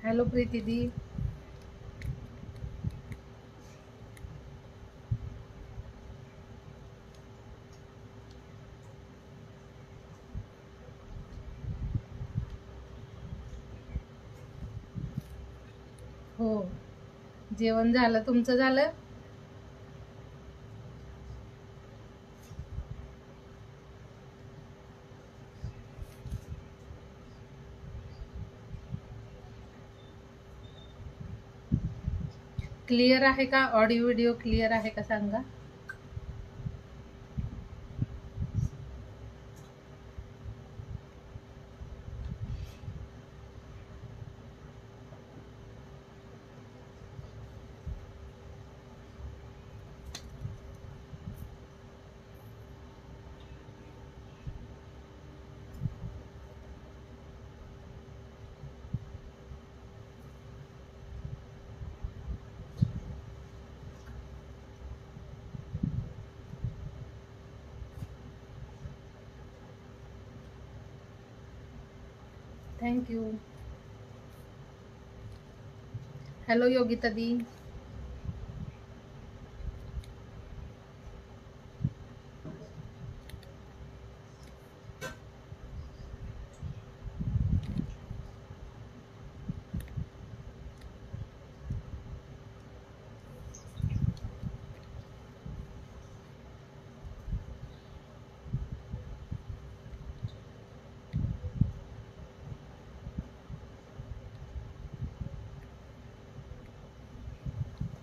Hello Preeti दी. हो, जेवण झालं. तुमचं झालं? क्लिअर आहे का? ऑडिओ व्हिडिओ क्लिअर आहे का सांगा. थँक्यू. हॅलो योगिता दी.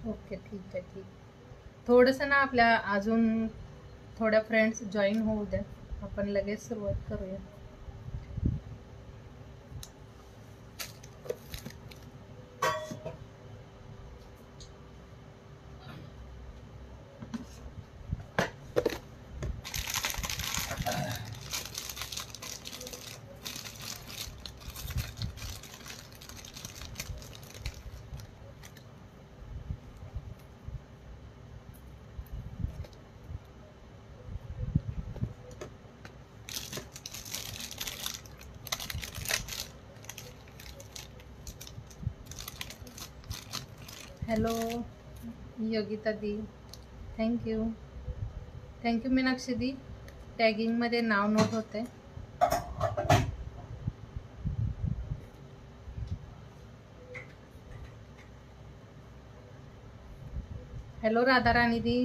ओके, ठीक आहे. ठीक. थोडंसं ना आपल्या अजून थोड्या फ्रेंड्स जॉईन होऊ द्या. आपण लगेच सुरुवात करूया. हॅलो योगिता दी. थँक्यू. थँक्यू मीनाक्षी दी. टॅगिंगमध्ये नाव नोट होते. हॅलो राधाराणी दी.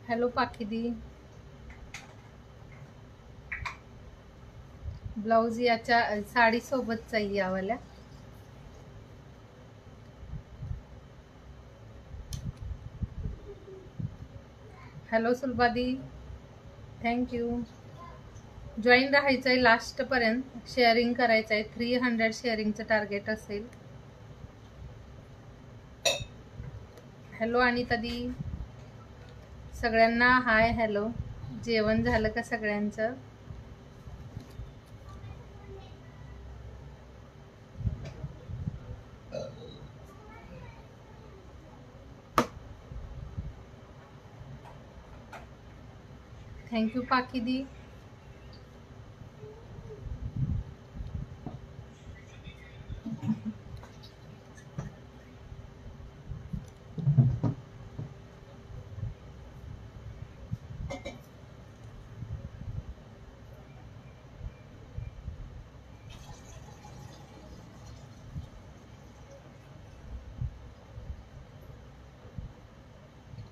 हॅलो पाखी दी. ब्लाउज याच्या साडी सोबतचा यावाल्या. हॅलो सुलभा दी. थँक्यू. जॉईन राहायचं आहे लास्टपर्यंत. शेअरिंग करायचं आहे. 300 शेअरिंगचं टार्गेट असेल. हॅलो अनिता दी. सगळ्यांना हाय हॅलो. जेवण झालं का सगळ्यांचं? थँक्यू पाखी दी.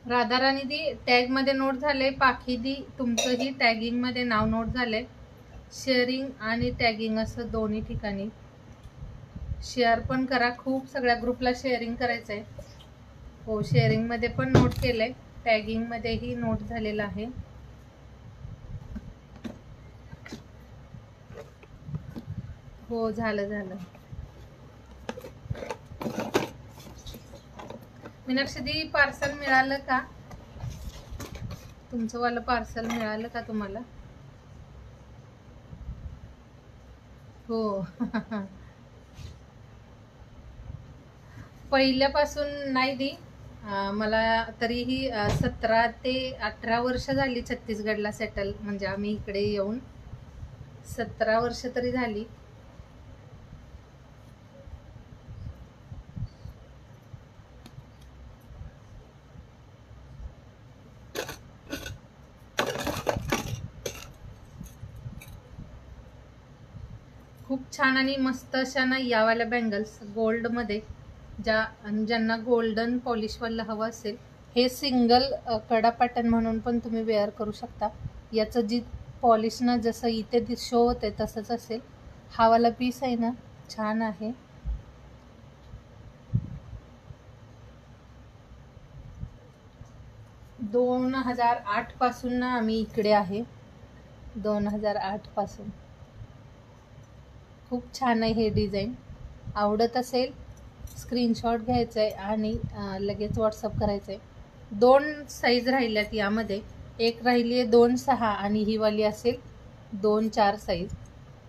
राधाराणी दी टॅग मध्ये नोट झाले. पाखी दी तुमचंही टॅगिंग मध्ये नाव नोट झाले. शेअरिंग आणि टॅगिंग असं दोन्ही ठिकाणी शेअर पण करा. खूप सगळ्या ग्रुपला शेअरिंग करायचं आहे. हो, शेअरिंग मध्ये पण नोट केलंय. टॅगिंग मध्येही नोट झालेलं आहे. हो झालं झालं. मीनाक्षी पार्सल मिळालं का? तुमचं वालं पार्सल मिळालं का तुम्हाला? हो. पहिल्यापासून नाही दी. मला तरीही 17 ते 18 वर्ष झाली छत्तीसगडला सेटल, म्हणजे आम्ही इकडे येऊन 17 वर्ष तरी झाली. खूप छान आणि मस्त अशा ना यावाल्या बँगल्स गोल्डमध्ये, ज्यांना गोल्डन पॉलिशवाला हवं असेल, हे सिंगल कडा पॅटर्न म्हणून पण तुम्ही वेअर करू शकता. याचं जी पॉलिश ना जसं इथे शो होते तसंच असेल. हा वाला पीस आहे ना छान आहे. दोन 2008 पासून ना आम्ही इकडे आहे. 2008 पासून. खूप छान आहे हे डिझाईन. आवडत असेल स्क्रीनशॉट घ्यायचा आहे आणि लगेच व्हॉट्सअप करायचं आहे. 2 साईज राहिल्यात यामध्ये. एक राहिली आहे 2-6 आणि ही वाली असेल 2-4 साईज.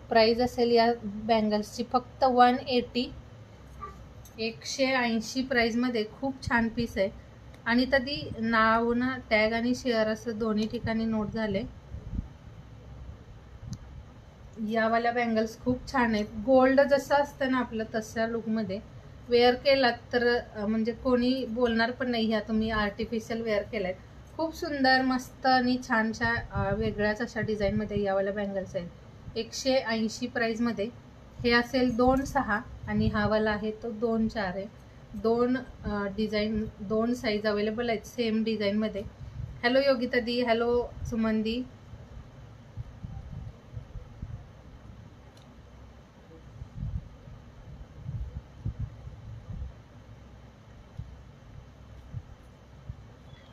प्राईज असेल या बँगल्सची फक्त 180, 180 प्राईजमध्ये. खूप छान पीस आहे. आणि तरी नाव ना टॅग आणि शेअर असं दोन्ही ठिकाणी नोट झाले. यावाल्या बँगल्स खूप छान आहेत. गोल्ड जसं असतं ना आपलं तशा लुकमध्ये वेअर केलात तर म्हणजे कोणी बोलणार पण नाही ह्या तुम्ही आर्टिफिशियल वेअर केलात. खूप सुंदर मस्त आणि छानशा वेगळ्याच अशा डिझाईनमध्ये यावाल्या बँगल्स आहेत. 180 प्राईजमध्ये. हे असेल 2-6 आणि हा वाला आहे तो 2-4 आहे. 2 डिझाईन 2 साईज अवेलेबल आहेत सेम डिझाईनमध्ये. हॅलो योगिता दी, हॅलो सुमन दी.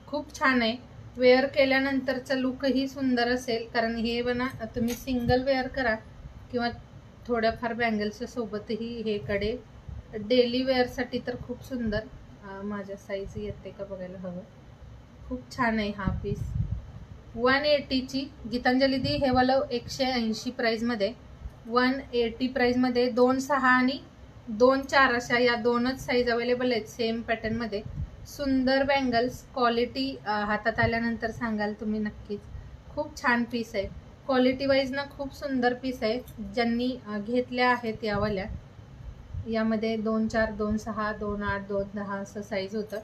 खूप छान आहे. वेअर केल्यानंतरचा लुकही सुंदर असेल, कारण हे बना तुम्ही सिंगल वेअर करा किंवा थोड्याफार बँगल्सच्या सोबतही हे कडे डेली वेअरसाठी तर खूप सुंदर. माझ्या साईज येते का बघायला हवं. खूप छान आहे हा पीस. 180ची गीतांजली दी. हे वाला 180 प्राईजमध्ये. 180 प्राईजमध्ये 2-6 आणि 2-4 अशा या 2च साईज अवेलेबल आहेत सेम पॅटर्नमध्ये. सुंदर बँगल्स. क्वालिटी हातात आल्यानंतर सांगाल तुम्ही नक्कीच. खूप छान पीस आहे. क्वालिटी वाईज ना खूप सुंदर पीस आहे. ज्यांनी घेतल्या आहेत यावाल्या, यामध्ये 2-4, 2-6, 2-8, 2-10 असं साईज होतं.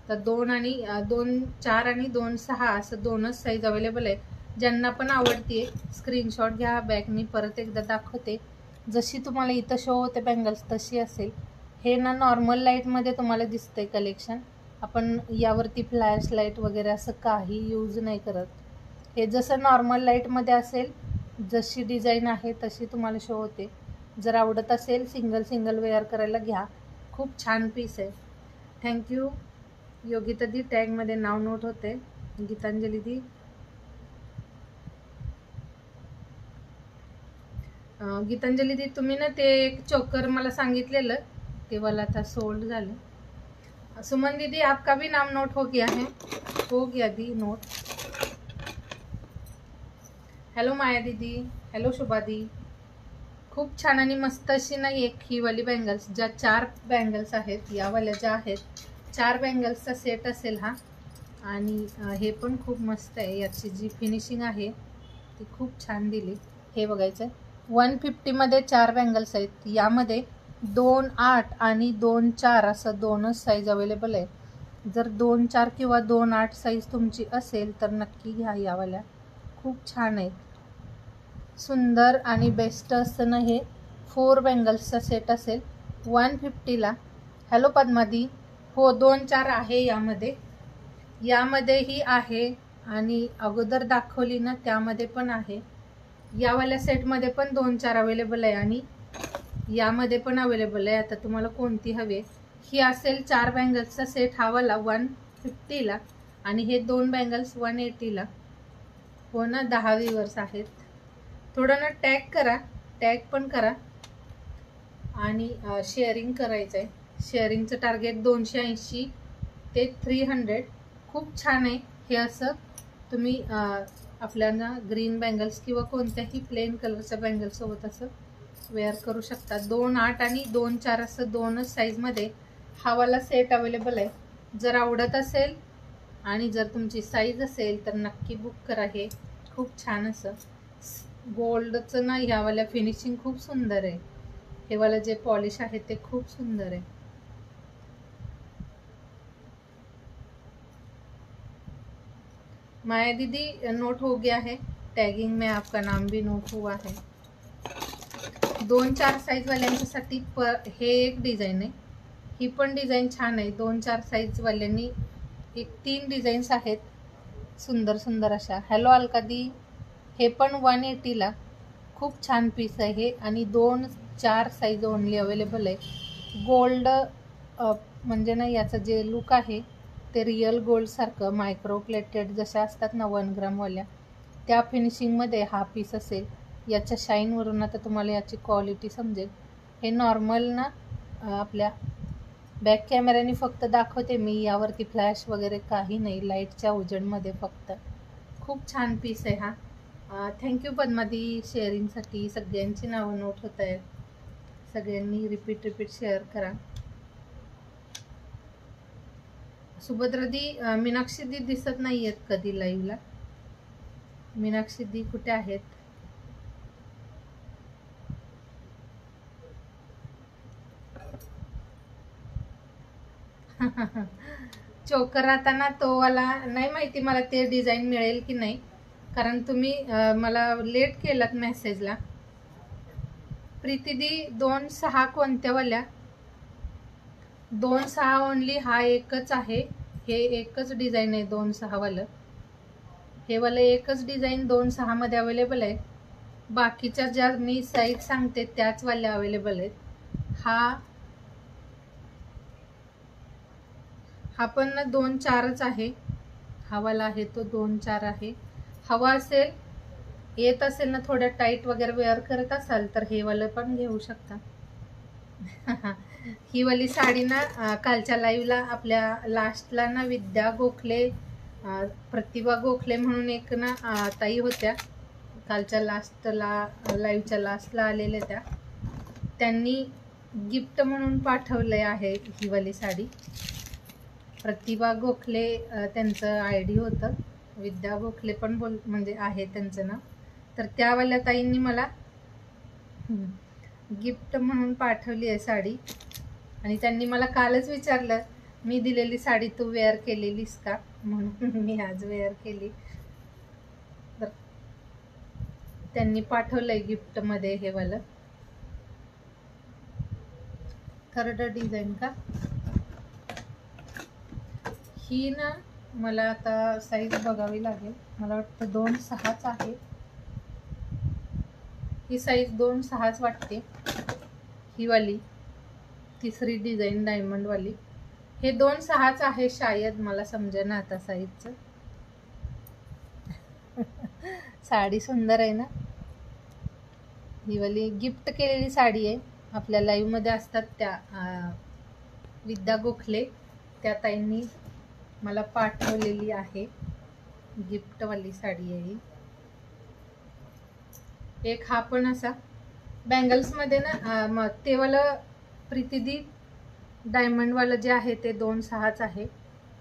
तर 2-4 आणि 2-6 असं 2च साईज अवेलेबल आहे. ज्यांना पण आवडते स्क्रीनशॉट घ्या. बॅग मी परत एकदा दाखवते. जशी तुम्हाला इथं शो होते बँगल्स तशी असेल. हे ना नॉर्मल लाईटमध्ये तुम्हाला दिसतंय कलेक्शन. आपण यावरती फ्लॅश लाईट वगैरे असं काही यूज नाही करत. हे जसं नॉर्मल लाईटमध्ये असेल जशी डिझाईन आहे तशी तुम्हाला शो होते. जर आवडत असेल सिंगल वेअर करायला घ्या. खूप छान पीस आहे. थँक्यू योगिता दी. टॅगमध्ये नाव नोट होते. गीतांजली दी. गीतांजली दी तुम्ही ना ते एक चोकर मला सांगितलेलं ते वाला आता सोल्ड झालं. सुमन दीदी आपका भी नाम नोट हो गया है. हो गया दी नोट. हॅलो माया दीदी, हॅलो शुभा दी. खूप छान आणि मस्त अशी ना एक ही वाली बँगल्स, ज्या 4 बँगल्स आहेत यावाल्या ज्या आहेत 4 बँगल्सचा सेट असेल हा. आणि हे पण खूप मस्त आहे. याची जी फिनिशिंग आहे ती खूप छान दिली. हे बघायचं 150मध्ये 4 बँगल्स आहेत. यामध्ये 2-8 आणि 2-4 असं 2च साईज अवेलेबल आहे. जर 2-4 किंवा 2-8 साईज तुमची असेल तर नक्की घ्या यावाल्या. खूप छान आहेत. सुंदर आणि बेस्ट असतं ना हे. 4 बँगल्सचा सेट असेल 150ला. हॅलो पद्मादी. हो 2-4 आहे यामध्येही आहे आणि अगोदर दाखवली ना त्यामध्ये पण आहे. यावाल्या सेटमध्ये पण 2-4 अवेलेबल आहे आणि यामध्ये पण अवेलेबल आहे. आता तुम्हाला कोणती हवी. ही असेल 4 बँगल्सचा सेट हा वाला 150ला आणि हे 2 बँगल्स 180ला. हो ना 10 व्ह्यूअर्स आहेत. थोडं ना टॅग करा, टॅग पण करा. आणि शेअरिंग करायचं आहे. शेअरिंगचं टार्गेट 280 ते 300. खूप छान आहे हे. असं तुम्ही आपल्याला ग्रीन बँगल्स किंवा कोणत्याही प्लेन कलरच्या बँगल्ससोबत असं वेअर करू शकता. 2.8 आणि 2.4 असं दोनच साईजमध्ये हा वाला सेट अवेलेबल आहे. जर आवडत असेल आणि जर तुमची साईज असेल तर नक्की बुक करा. हे खूप छान असं गोल्डचं ना, ह्यावाल्या फिनिशिंग खूप सुंदर आहे. हे वाला जे पॉलिश आहे ते खूप सुंदर है। माया दीदी नोट हो गया है, टैगिंग में आपका नाम भी नोट हुआ है। 2-4 साईज वाल्यांसाठी हे एक डिझाईन आहे। ही पण डिझाईन छान आहे। 2-4 साईज वाल्यांनी एक 3 डिझाईन्स आहेत सुंदर सुंदर अशा। हॅलो अलकादी, हे पण 180 ला खूप छान पीस आहे हे आणि 2-4 साईज ओनली अवेलेबल आहे। गोल्ड म्हणजे ना, याचं जे लुक आहे ते रिअल गोल्ड सारखं मायक्रो प्लेटेड जशा असतात ना 1 ग्राम वाल्या, त्या फिनिशिंगमध्ये हा पीस असेल। याच्या शाईनवरून आता तुम्हाला याची क्वालिटी समजेल। हे नॉर्मल ना, आपल्या बॅक कॅमेऱ्याने फक्त दाखवते मी, यावरती फ्लॅश वगैरे काही नाही, लाईटच्या उजेडमध्ये फक्त। खूप छान पीस आहे हा। थँक्यू पद्मादी शेअरिंगसाठी। सगळ्यांची नावं नोट होत आहेत, सगळ्यांनी रिपीट शेअर करा। सुभद्रादी, मीनाक्षीदी दिसत नाही आहेत कधी लाईव्हला। मीनाक्षीदी कुठे आहेत? चोकर आता ना, तो वाला नाही माहिती मला ते डिझाईन मिळेल की नाही, कारण तुम्ही मला लेट केलात मेसेजला। प्रीतीदी 2-6 कोणत्या वाल्या? 2-6 ओनली, हा एकच आहे। हे एकच डिझाईन आहे 2-6 वालं। हे वाला एकच डिझाईन 2-6 मध्ये अवेलेबल आहे। बाकीच्या ज्या मी साईज सांगते त्याच वाल्या अवेलेबल आहेत। हा पण ना 2-4च आहे। हा वाला आहे तो 2-4 आहे। हवा असेल, येत असेल ना थोड्या टाईट वगैरे वेअर करत असाल तर हे वाला पण घेऊ शकता। ही वाली साडी ना, कालच्या लाईव्हला आपल्या लास्टला ना विद्या गोखले, प्रतिभा गोखले म्हणून एक ना ताई होत्या, कालच्या लास्टला लाईव्हच्या लास्टला आलेल्या त्या, त्यांनी गिफ्ट म्हणून पाठवले आहे ही वाली साडी। प्रतिभा गोखले त्यांचं आयडी होतं, विद्या गोखले पण म्हणजे आहे त्यांचं नाव। तर त्यावाल्या ताईंनी मला गिफ्ट म्हणून पाठवली आहे साडी आणि त्यांनी मला कालच विचारलं, मी दिलेली साडी तू वेअर केलेलीस का, म्हणून मी आज वेअर केली। तर त्यांनी पाठवलंय गिफ्ट मध्ये हे वाला। थर्ड डिझाईन का? ही ना मला आता साईज बघावी लागेल, मला वाटतं 2-6च आहे। ही साईज 2-6च वाटते। ही वाली तिसरी डिझाईन डायमंड वाली, हे 2-6च आहे शायद, मला समजेना आता साईजचं। साडी सुंदर आहे ना। ही वाली गिफ्ट केलेली साडी आहे, आपल्या लाईव्ह मध्ये असतात त्या विद्या गोखले, त्या ताईंनी मला पाठवलेली आहे, गिफ्ट वाली साडी आहे ही। एक हा पण असा बँगल्स मध्ये ना, ते वाला प्रीतीदी डायमंड वाला जे आहे ते 2-6च आहे।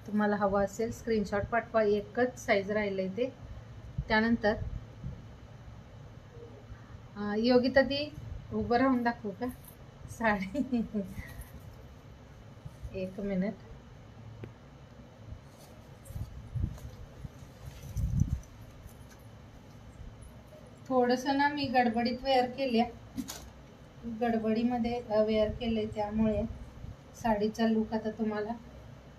तुम्हाला हवा असेल स्क्रीनशॉट पाठवा, एकच साईज राहिलंय ते। त्यानंतर योगिता दी उभं राहून दाखवू का साडी? एक मिनिट। थोडस ना मी गडबडीत वेअर केल्या, गडबडीमध्ये वेअर केले, त्यामुळे साडीचा लुक आता तुम्हाला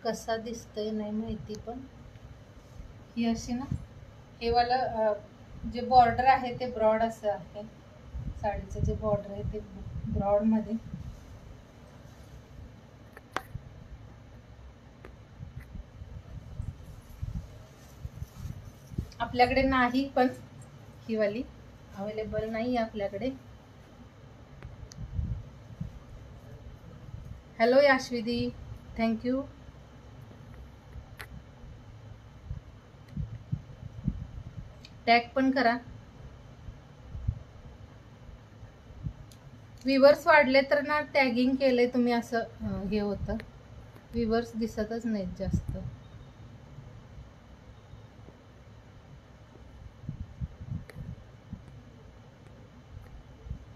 कसा दिसतोय नाही माहिती, पण ही अशी ना, हे वाला जे बॉर्डर आहे ते ब्रॉड असं आहे। साडीचं जे बॉर्डर आहे ते ब्रॉड मध्ये। आपल्याकडे नाही, पण ही वाली अवेलेबल नाही आपल्याकडे। Hello याश्विदी, thank you. टॅग पण करा. व्ह्यूवर्स वाढले तर ना टॅगिंग केले तुम्ही असं हे होतं, व्ह्यूवर्स दिसतच नाहीत जास्त.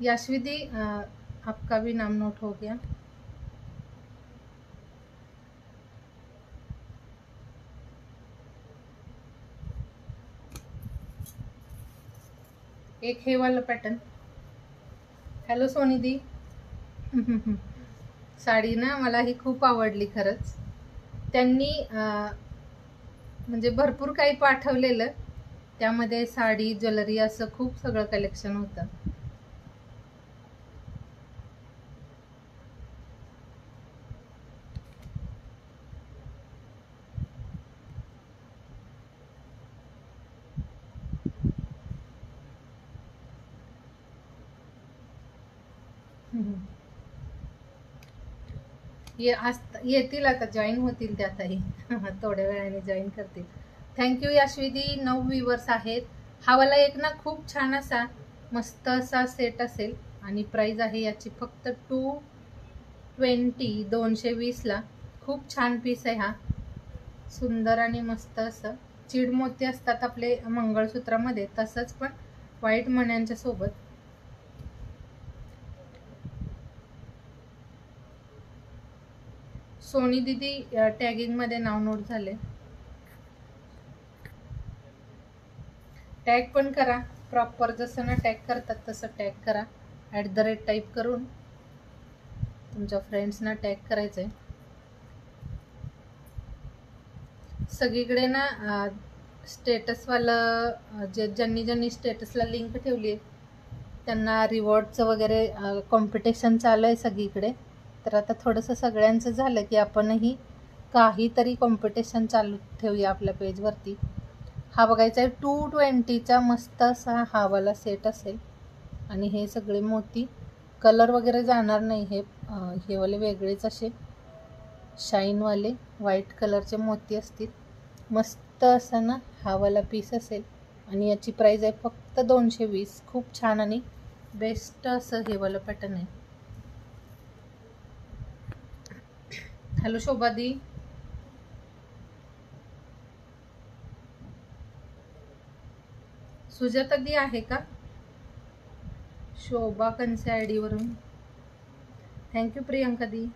याश्विदी आपका भी नाम नोट हो गया. एक हे वाला पॅटर्न. हॅलो सोनिदी. साडी ना मला ही खूप आवडली खरंच. त्यांनी म्हणजे भरपूर काही पाठवलेलं, त्यामध्ये साडी, ज्वेलरी असं खूप सगळं कलेक्शन होतं. येतील आता, जॉईन होतील त्या ताई. थोड्या वेळाने जॉईन करतील. थँक्यू याश्विदी. 9 व्ह्यूवर्स आहेत. हा वाला एक ना खूप छान असा मस्त असा सेट असेल आणि प्राइस आहे याची फक्त 220 ला. खूप छान पीस आहे हा, सुंदर आणि मस्त असं. चिड मोती असतात आपले मंगळसूत्रामध्ये, तसंच पण व्हाईट मण्यांच्या सोबत. सोनी दीदी टॅगिंग मध्ये नाव नोट झाले. टॅग पण करा प्रॉपर, जसं ना टॅग करतात तसं टॅग करा. @ टाईप करून तुमच्या फ्रेंड्सना टॅग करायचंय. सगळीकडे ना स्टेटसवालं ज्यांनी स्टेटसला लिंक ठेवली त्यांना रिवॉर्डचं वगैरे कॉम्पिटिशन चालू आहे सगळीकडे. तर आता थोडंसं सगळ्यांचं झालं की आपणही काहीतरी कॉम्पिटिशन चालू ठेवूया आपल्या पेजवरती. हा बघायचा आहे 220चा मस्त असा हा वाला सेट असेल आणि हे सगळे मोती, कलर वगैरे जाणार नाही. हे वाले वेगळेच असे शाईनवाले व्हाईट कलरचे मोती असतील. मस्त असं ना हा वाला पीस असेल आणि याची प्राइस आहे फक्त 220. खूप छान आणि बेस्ट असं हे वाला पॅटर्न आहे. हॅलो शोभादी. सुजाता दी आहे का? शोभा कंसे आयडी वरून. थँक्यू प्रियंका दी.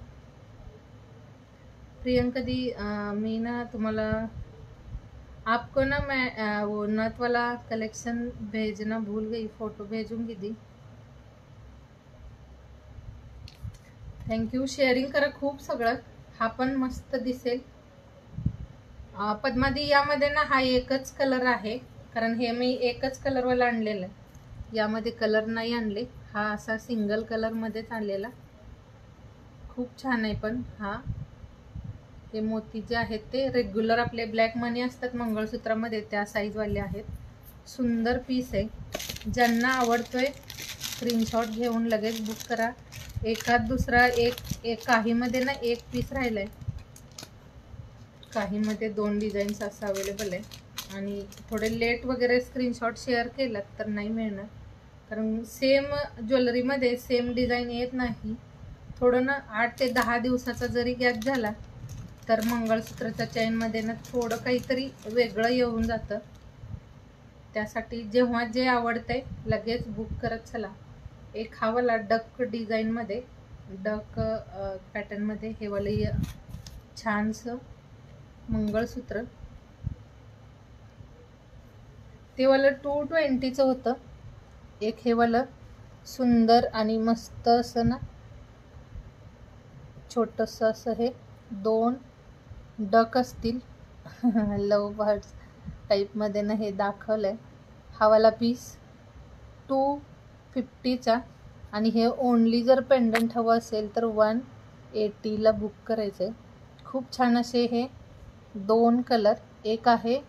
प्रियंका दी मी ना तुम्हाला आपको ना मैं वो नथ वाला कलेक्शन भेजना भूल गई, फोटो भेजूंगी दी. थँक्यू. शेअरिंग करा खूप सगळं, हा पण मस्त दिसेल. पद्मादी यामध्ये ना हा एकच कलर आहे, कारण हे मी एकच कलरवाला आणलेलं आहे, यामध्ये कलर नाही आणले. हा असा सिंगल कलर मध्येच आणलेला. खूप छान आहे. पण हा हे मोती जे आहेत ते रेग्युलर आपले ब्लॅक मनी असतात मंगळसूत्रामध्ये त्या साईजवाले आहेत. सुंदर पीस आहे. ज्यांना आवडतोय स्क्रीनशॉट घेऊन लगेच बुक करा. एखाद दुसरा एक काहीमध्ये ना एक पीस राहिलाय, काहीमध्ये 2 डिझाईन्स असं अवेलेबल आहे. आणि थोडे लेट वगैरे स्क्रीनशॉट शेअर केलात तर नाही मिळणार, कारण सेम ज्वेलरीमध्ये सेम डिझाईन येत नाही. थोडं ना 8 ते 10 दिवसाचा जरी गॅप झाला तर मंगळसूत्राच्या चेनमध्ये ना थोडं काहीतरी वेगळं येऊन जातं. त्यासाठी जेव्हा जे आवडतंय लगेच बुक करत चला. एक हा वाला डक डिझाईनमध्ये, डक पॅटर्नमध्ये हे वालं छानसं मंगळसूत्र, ते वालं 220चं होतं. एक हे वालं सुंदर आणि मस्त असं ना छोटंसं असं हे 2 डक असतील लव बर्ड्स टाईपमध्ये ना हे दाखवलं आहे. हा वाला पीस 250चा आणि हे ओनली जर पेंडंट हवं असेल तर 180ला बुक करायचं आहे. खूप छान असे हे 2 कलर, एक आहे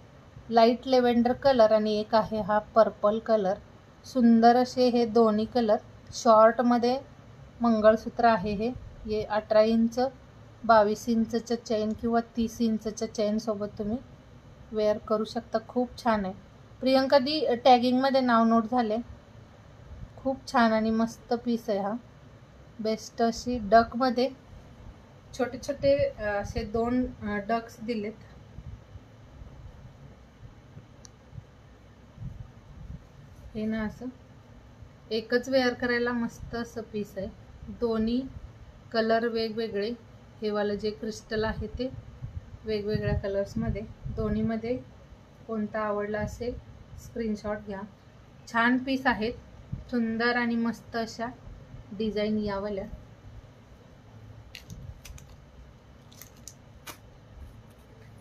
लाईट लेव्हेंडर कलर आणि एक आहे हा पर्पल कलर. सुंदर असे हे दोन्ही कलर. शॉर्टमध्ये मंगळसूत्र आहे हे, हे 18 इंच 22 इंचच्या चेन किंवा 30 इंचच्या चेन सोबत तुम्ही वेअर करू शकता. खूप छान आहे. प्रियंका दी टॅगिंगमध्ये नाव नोट झाले. खूप छान आणि मस्त पीस आहे हा. बेस्ट अशी डकमध्ये छोटे छोटे असे 2 डक्स दिलेत. हे ना असं एकच वेअर करायला मस्त असं पीस आहे. दोन्ही कलर वेगवेगळे. हे वाला जे क्रिस्टल आहे ते वेगवेगळ्या कलर्समध्ये. दोन्हीमध्ये कोणता आवडला असेल स्क्रीनशॉट घ्या. छान पीस आहेत. सुंदर आणि मस्त अशा डिझाईन यावाल्या.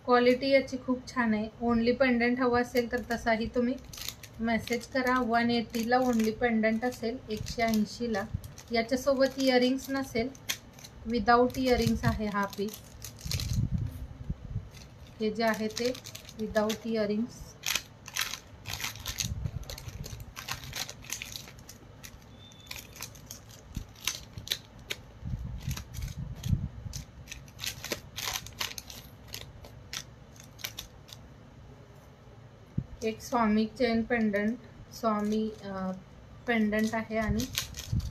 क्वालिटी याची खूप छान आहे. ओनली पेंडंट हवा असेल तर तसाही तुम्ही मेसेज करा. 180ला ओनली पेंडंट असेल, 180ला. याच्यासोबत इयरिंग्स नसेल, विदाऊट इयरिंग्स आहे हा पीस. हे जे आहे ते विदाऊट इयरिंग्स. एक स्वामी चेन पेंडंट, स्वामी पेंडंट आहे आणि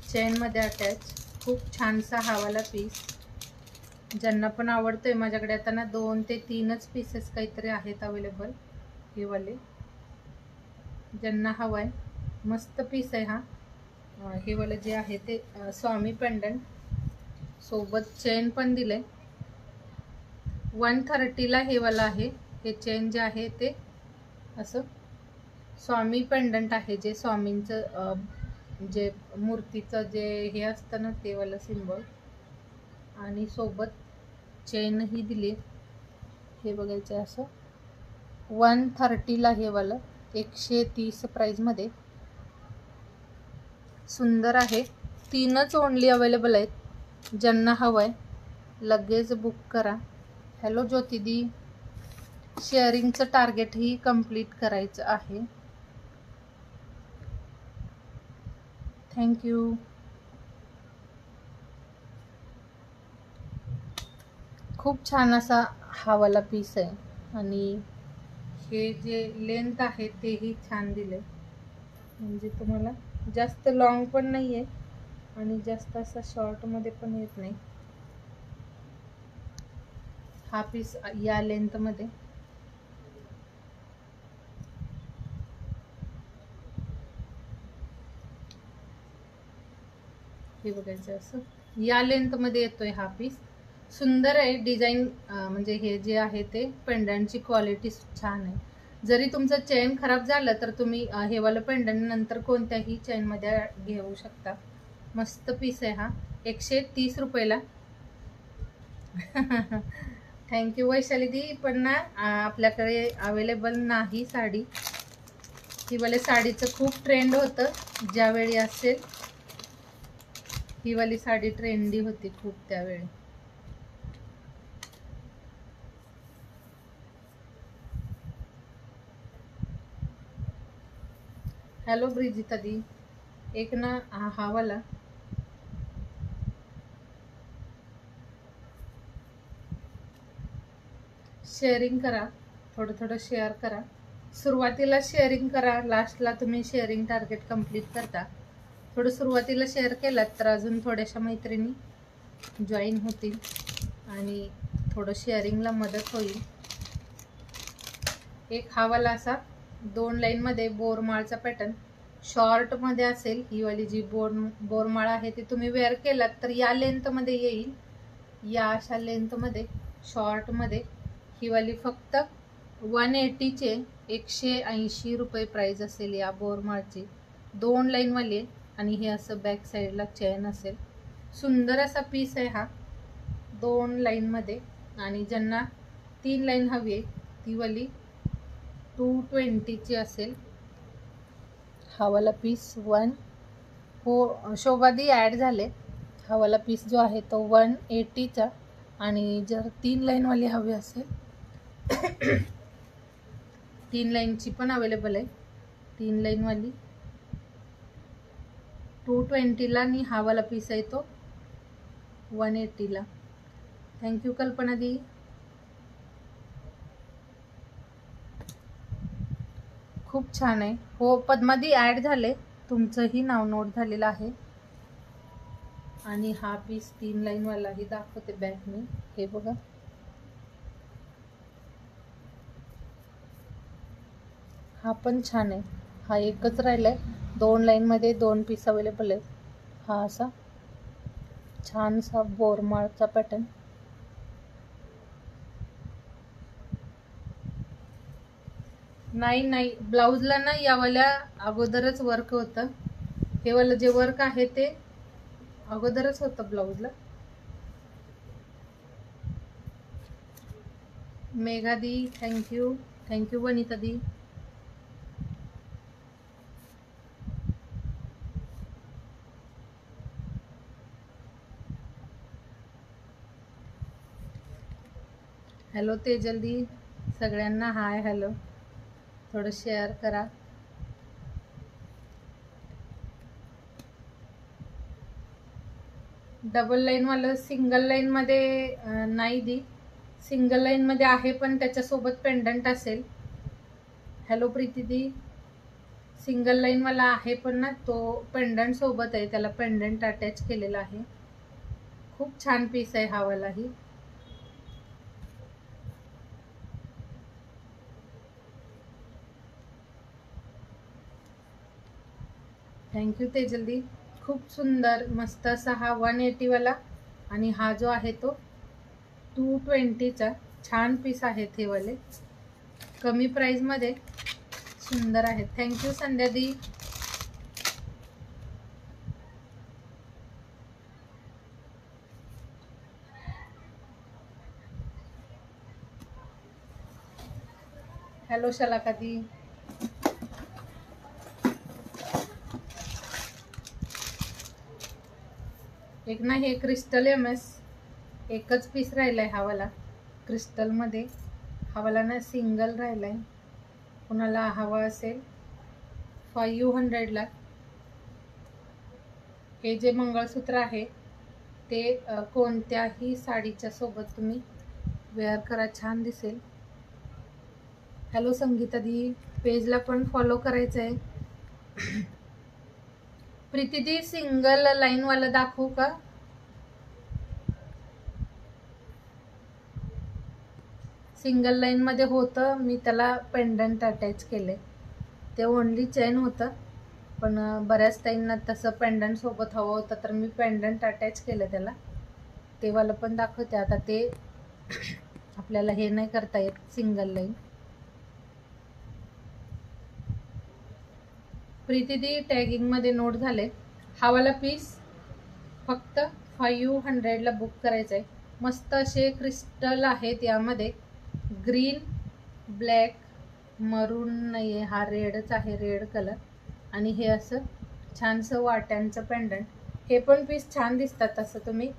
चेनमध्ये अटॅच. खूप छानसा हावाला पीस. ज्यांना पण आवडतोय, माझ्याकडे आता ना 2 ते 3च पीसेस काहीतरी आहेत अवेलेबल. हे वाले ज्यांना हवाय, मस्त पीस आहे हा. हे वाले जे आहे ते स्वामी पेंडंट सोबत चेन पण दिले. 130ला हे वाला आहे. हे चेन जे आहे ते असं स्वामी पेंडंट आहे, जे स्वामींचं जे मूर्तीचं जे हे असतं ना ते वाला सिंबल. आणि सोबत चेनही दिली. हे बघायचं असं 130ला हे वाला 130 प्राईजमध्ये. सुंदर आहे. 3च ओनली अवेलेबल आहेत. ज्यांना हवंय लगेच बुक करा. हॅलो ज्योतिदी, शेअरिंगचं टार्गेटही कंप्लीट करायचं आहे. थँक्यू. खूप छान असा हा वाला पीस आहे. आणि हे जे लेंथ आहे तेही छान दिले. म्हणजे तुम्हाला जास्त लॉंग पण नाही आहे आणि जास्त असा शॉर्टमध्ये पण येत नाही. हा पीस या लेंथमध्ये. हे बघायचं असं या लेंथमध्ये येतोय हा पीस. सुंदर आहे डिझाईन. म्हणजे हे जे आहे ते पेंडंटची क्वालिटी छान आहे. जरी तुमचं चेन खराब झालं तर तुम्ही हे वालं पेंडंट नंतर कोणत्याही चेनमध्ये घेऊ शकता. मस्त पीस आहे हा. 130 रुपयाला. थँक्यू वैशाली दी. पण ना आपल्याकडे अवेलेबल नाही साडी. ही वाले साडीचं खूप ट्रेंड होतं ज्यावेळी असेल. ही वाली साडी ट्रेंडी होती खूप त्यावेळी. हॅलो ब्रिजिता दी. एक ना हा वाला शेअरिंग करा. थोडं थोडं शेअर करा. सुरुवातीला शेअरिंग करा, लास्टला तुम्ही शेअरिंग टार्गेट कंप्लीट करता. थोडं सुरुवातीला शेअर केलात तर अजून थोड्याशा मैत्रिणी जॉईन होतील आणि थोडं शेअरिंगला मदत होईल. एक हा वाला असा 2 लाईनमध्ये बोरमाळचा पॅटर्न शॉर्टमध्ये असेल. ही वाली जी बोरमाळ आहे ती तुम्ही वेअर केलात तर या लेंथमध्ये येईल. या अशा लेंथमध्ये शॉर्टमध्ये. ही वाली फक्त 180चे 180 रुपये प्राईज असेल या बोरमाळची. 2 लाईनवाली आहे आणि हे असं बॅक साईडला चेन असेल. सुंदर असा पीस आहे हा 2 लाईनमध्ये. आणि ज्यांना 3 लाईन हवी आहे ती वाली 220ची असेल. हा वाला पीस हो शोभादी ॲड झाले. हा वाला पीस जो आहे तो 180चा. आणि जर 3 लाईनवाली हवी असेल 3 लाईनची पण अवेलेबल आहे. 3 लाईनवाली 220ला आणि हा वाला पीस आहे तो 180ला. थँक्यू कल्पना दी. खूप छान आहे. हो पद्मादी ॲड झाले, तुमचंही नाव नोट झालेलं आहे. आणि हा पीस 3 लाईनवालाही दाखवते बॅक मी. हे बघा, हा पण छान आहे. हा एकच राहिलाय. 2 लाईनमध्ये 2 पीस अवेलेबल आहेत. हा असा छानसा बोरमाळचा पॅटर्न. नाही ब्लाऊजला ना यावाल्या अगोदरच वर्क होतं. हे वाला जे वर्क आहे ते अगोदरच होतं ब्लाऊजला. मेघा दी थँक्यू वनिता दी. हॅलो तेजल दी, सगळ्यांना हाय हॅलो. थोडं शेअर करा. डबल लाईनवालं सिंगल लाईनमध्ये नाही दी, सिंगल लाईनमध्ये आहे पण त्याच्यासोबत पेंडंट असेल. हॅलो प्रीती दी, सिंगल लाईनवाला आहे पण ना तो पेंडंट सोबत आहे, त्याला पेंडंट अटॅच केलेला आहे. खूप छान पीस आहे हा वालाही. थँक्यू तेजल दी. खूप सुंदर मस्त असा हा 180 वाला आणि हा जो आहे तो 220चा. छान पीस आहेत हे वाले, कमी प्राइस मध्ये सुंदर आहेत. थँक्यू संध्या दी. हॅलो शलाका दी. एक ना हे क्रिस्टल MS एकच पीस राहिलाय हा वाला क्रिस्टल मध्ये. हा वाला ना सिंगल राहिलाय. कुणाला हवा असेल 500ला. हे जे मंगळसूत्र आहे ते कोणत्याही साडीच्या सोबत तुम्ही वेअर करा, छान दिसेल. हॅलो संगीता दी, पेजला पण फॉलो करायचं आहे. प्रीती दी सिंगल लाईन वाला दाखवू का? सिंगल लाईन मध्ये होतं, मी त्याला पेंडंट अटॅच केले. ते ओनली चेन होतं पण बऱ्याच ताईंना तसं पेंडंट सोबत हवं होतं तर मी पेंडंट अटॅच केलं त्याला. ते वाला पण दाखवते आता. ते आपल्याला हे नाही करता येत सिंगल लाईन. प्रीती दी टॅगिंग मध्ये नोट झाले. हा वाला पीस फक्त 500ला बुक करायचा आहे. मस्त असे क्रिस्टल आहेत यामध्ये. ग्रीन, ब्लॅक, मरून नाही आहे, हा रेडच आहे, रेड कलर. आणि हे असं छानसं वाट्यांचं पेंडंट. हे पण पीस छान दिसतात, असं तुम्ही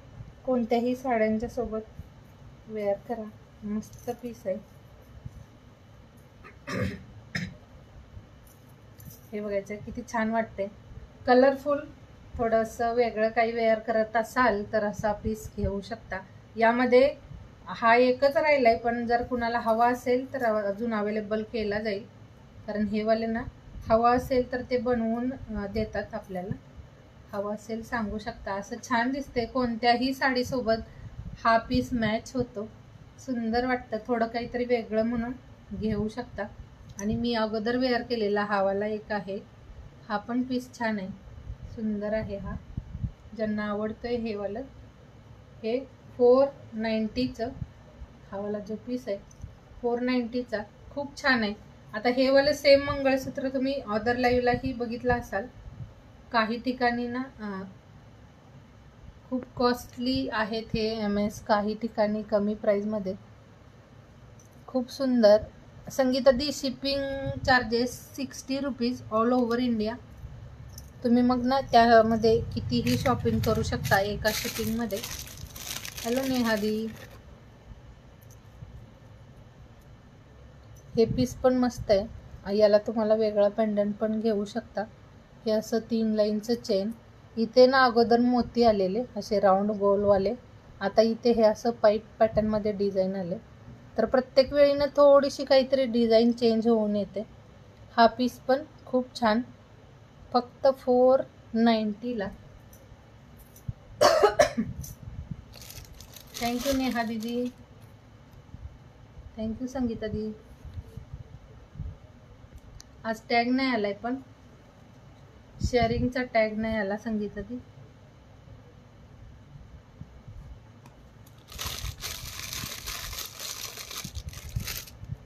कोणत्याही साड्यांच्या सोबत वेअर करा. मस्त पीस आहे. हे बघायचं किती छान वाटते, कलरफुल. थोडंसं वेगळं काही वेअर करत असाल तर असा पीस घेऊ शकता. यामध्ये हा एकच राहिलाय पण जर कुणाला हवा असेल तर अजून अवेलेबल केला जाईल. कारण हे वाले ना हवा असेल तर ते बनवून देतात आपल्याला. हवा असेल सांगू शकता. असं छान दिसते, कोणत्याही साडीसोबत हा पीस मॅच होतो, सुंदर वाटतं. थोडं काहीतरी वेगळं म्हणून घेऊ शकता. आणि मी अगोदर वेअर केलेला हा वाला एक आहे. हा पण पीस छान आहे, सुंदर आहे. हा ज्यांना आवडतोय हे वालं, हे 490चं हा वाला जो पीस आहे 490चा, खूप छान आहे. आता हे वालं सेम मंगळसूत्र तुम्ही अदर लाईव्हलाही बघितलं असाल. काही ठिकाणी ना खूप कॉस्टली आहेत हे MS, काही ठिकाणी कमी प्राईजमध्ये. खूप सुंदर. Sangeeta di shipping charges 60 rupees all over India. तुम्ही मग ना त्यामध्ये कितीही शॉपिंग करू शकता एका शिपिंगमध्ये. हॅलो नेहा दी. हे पीस पण मस्त आहे. याला तुम्हाला वेगळा पेंडंट पण घेऊ शकता. हे असं 3 लाईनचं चेन इथे ना अगोदर मोती आलेले असे राऊंड गोलवाले, आता इथे हे असं पाईप पॅटर्नमध्ये डिझाईन आले. तर प्रत्येक वेळी ना थोडीशी काहीतरी डिझाईन चेंज होऊन येते. हा पीस पण खूप छान, फक्त 490ला. थँक्यू नेहा दीदी, थँक्यू संगीता दी. आज टॅग नाही आलाय, पण शेअरिंगचा टॅग नाही आला संगीता दी.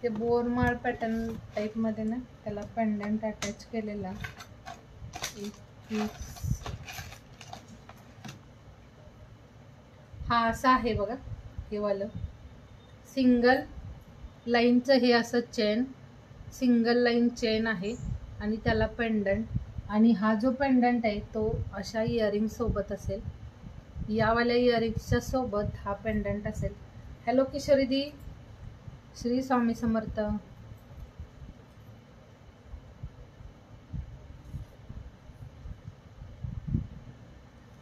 ते बोरमाळ पॅटर्न टाईपमध्ये ना त्याला पेंडंट अटॅच केलेला. हा असा आहे बघा, हे वालं सिंगल लाईनचं हे असं चेन, सिंगल लाईन चेन आहे आणि त्याला पेंडंट. आणि हा जो पेंडंट आहे तो अशा इयरिंग सोबत असेल, यावाल्या इयरिंग्सच्या सोबत हा पेंडंट असेल. हॅलो किशोरी दी, श्री स्वामी समर्थ.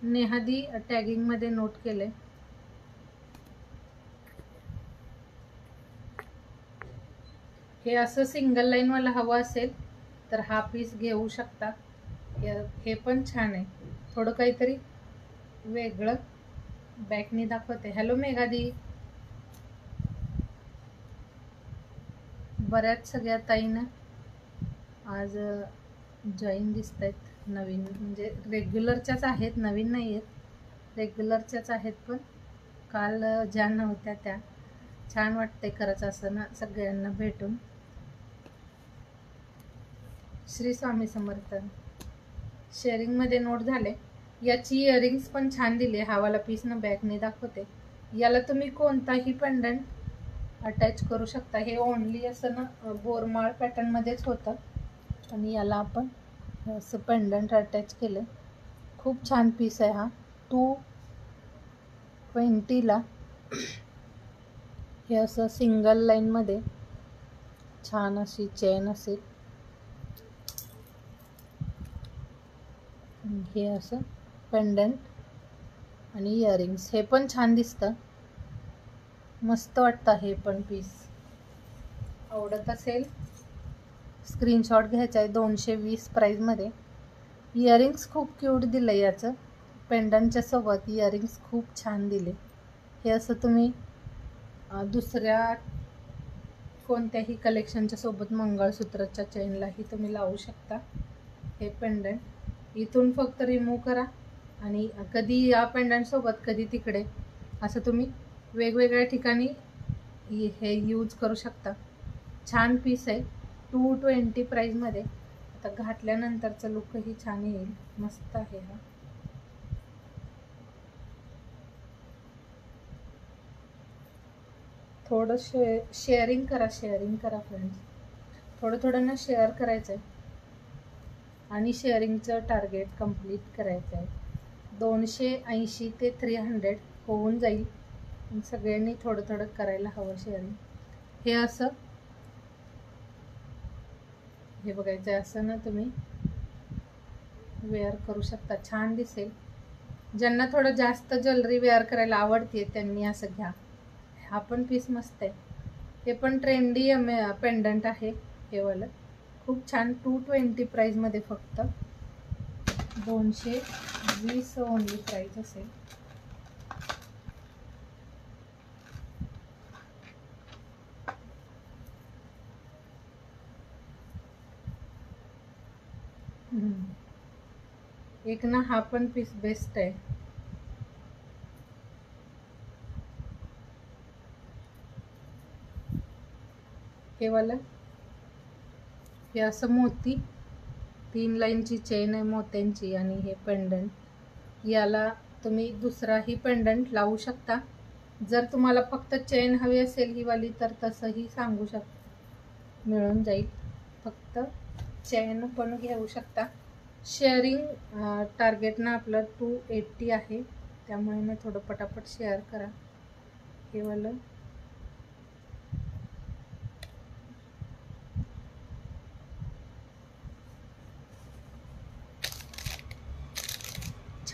नेहादी टॅगिंग मध्ये नोट केले. हे असं सिंगल लाईन वाला हवं असेल तर हा पीस घेऊ शकता. हे पण छान आहे, थोडं काहीतरी वेगळं. बॅकनी दाखवते. हॅलो मेघादी, बऱ्याच सगळ्या ताईंना आज जॉईन दिसत आहेत. नवीन म्हणजे रेग्युलरच्याच आहेत, नवीन नाही आहेत, रेग्युलरच्याच आहेत. पण काल ज्या नव्हत्या त्या, छान वाटते खरंच असं ना सगळ्यांना भेटून. श्री स्वामी समर्थ. शेअरिंगमध्ये नोट झाले. याची इयरिंग्स पण छान दिली. हावाला पीस ना बॅकने दाखवते. याला तुम्ही कोणताही पेंडंट अटॅच करू शकता. हे ओनली असं ना बोरमाळ पॅटर्नमध्येच होतं आणि याला आपण असं पेंडंट अटॅच केलं. खूप छान पीस आहे हा. 220ला. हे असं सिंगल लाईनमध्ये छान अशी चेन असेल. हे असं पेंडंट आणि इयरिंग्स, हे पण छान दिसतं, मस्त वाटतं. हे पण पीस आवडत असेल स्क्रीनशॉट घ्यायचा आहे. 220 प्राईजमध्ये. इयरिंग्स खूप क्यूट दिलं याचं, पेंडंटच्या सोबत इयरिंग्स खूप छान दिले. हे असं तुम्ही दुसऱ्या कोणत्याही कलेक्शनच्या सोबत मंगळसूत्राच्या चेनलाही तुम्ही लावू शकता. हे पेंडंट इथून फक्त रिमूव्ह करा आणि कधी या पेंडंट सोबत कधी तिकडे असं तुम्ही वेगवेगळ्या ठिकाणी हे यूज करू शकता. छान पीस आहे. 220 प्राईजमध्ये. आता घातल्यानंतरचा लुकही छान येईल, मस्त आहे हा. थोडं शेअरिंग करा फ्रेंड्स. थोडं थोडं ना शेअर करायचं आहे आणि शेअरिंगचं टार्गेट कंप्लीट करायचं आहे. 280 ते 300 होऊन जाईल. सगळ्यांनी थोडं थोडं करायला हवं शेअरिंग. हे असं हे बघायचं आहे, असं ना तुम्ही वेअर करू शकता, छान दिसेल. ज्यांना थोडं जास्त ज्वेलरी वेअर करायला आवडते त्यांनी असं घ्या. हा पण पीस मस्त आहे. हे पण ट्रेंडी पेंडंट आहे हे वालं, खूप छान. 220 प्राईजमध्ये, फक्त 220 ओनली प्राईज असेल. एक ना हा पण पीस बेस्ट आहे. हे वालं, हे असं मोती 3 लाईनची चेन आहे मोत्यांची आणि हे पेंडंट. याला तुम्ही दुसराही पेंडंट लावू शकता. जर तुम्हाला फक्त चेन हवी असेल ही वाली तर तसंही सांगू शकता, मिळून जाईल. फक्त चेन पण घेऊ शकता. शेअरिंग टार्गेट ना आपलं 280 आहे, त्यामुळे ना थोडं पटापट शेअर करा. हे वालं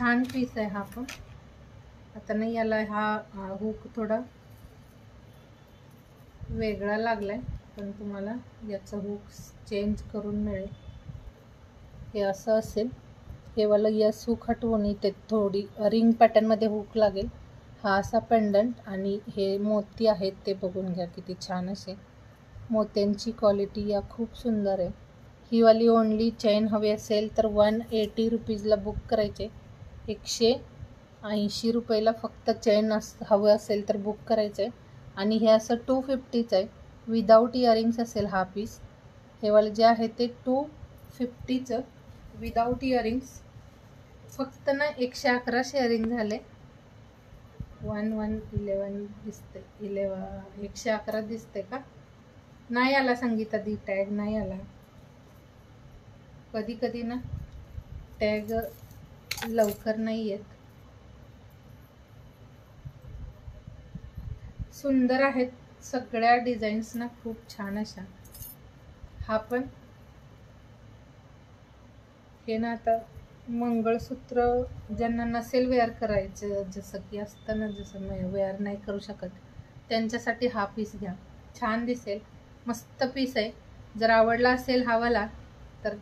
छान पीस आहे हा पण. आता नाही याला हा हुक थोडा वेगळा लागलाय, पण तुम्हाला याचा हुक चेंज करून मिळेल. हे असं असेल, हे वाला यस हुक हटवून इथे थोडी रिंग पॅटर्नमध्ये हुक लागेल. हा असा पेंडंट आणि हे मोती आहेत ते बघून घ्या किती छान असे मोत्यांची क्वालिटी या खूप सुंदर आहे. ही वाली ओनली चेन हवी असेल तर 180 रुपीजला बुक करायचे. 180 रुपयाला फक्त चेन हवं असेल तर बुक करायचं आहे. आणि हे असं 250चं आहे. विदाऊट इयरिंग्स असेल हा पीस. हे वाले जे आहे ते 250चं विदाऊट इयरिंग्स. फक्त ना 111 शेअरिंग झाले. 11 दिसते, 111 दिसते का? नाही आला संगीता दी टॅग, नाही आला. कधी कधी ना टॅग लवकर नाही येत. सुंदर आहेत सगळ्या डिझाईन्स ना, खूप छान अशा. हा पण हे ना आता मंगळसूत्र ज्यांना नसेल वेअर करायचं, जसं की असतं ना, जसं वेअर नाही करू शकत, त्यांच्यासाठी हा पीस घ्या. छान दिसेल, मस्त पीस आहे. जर आवडला असेल हा वाला तर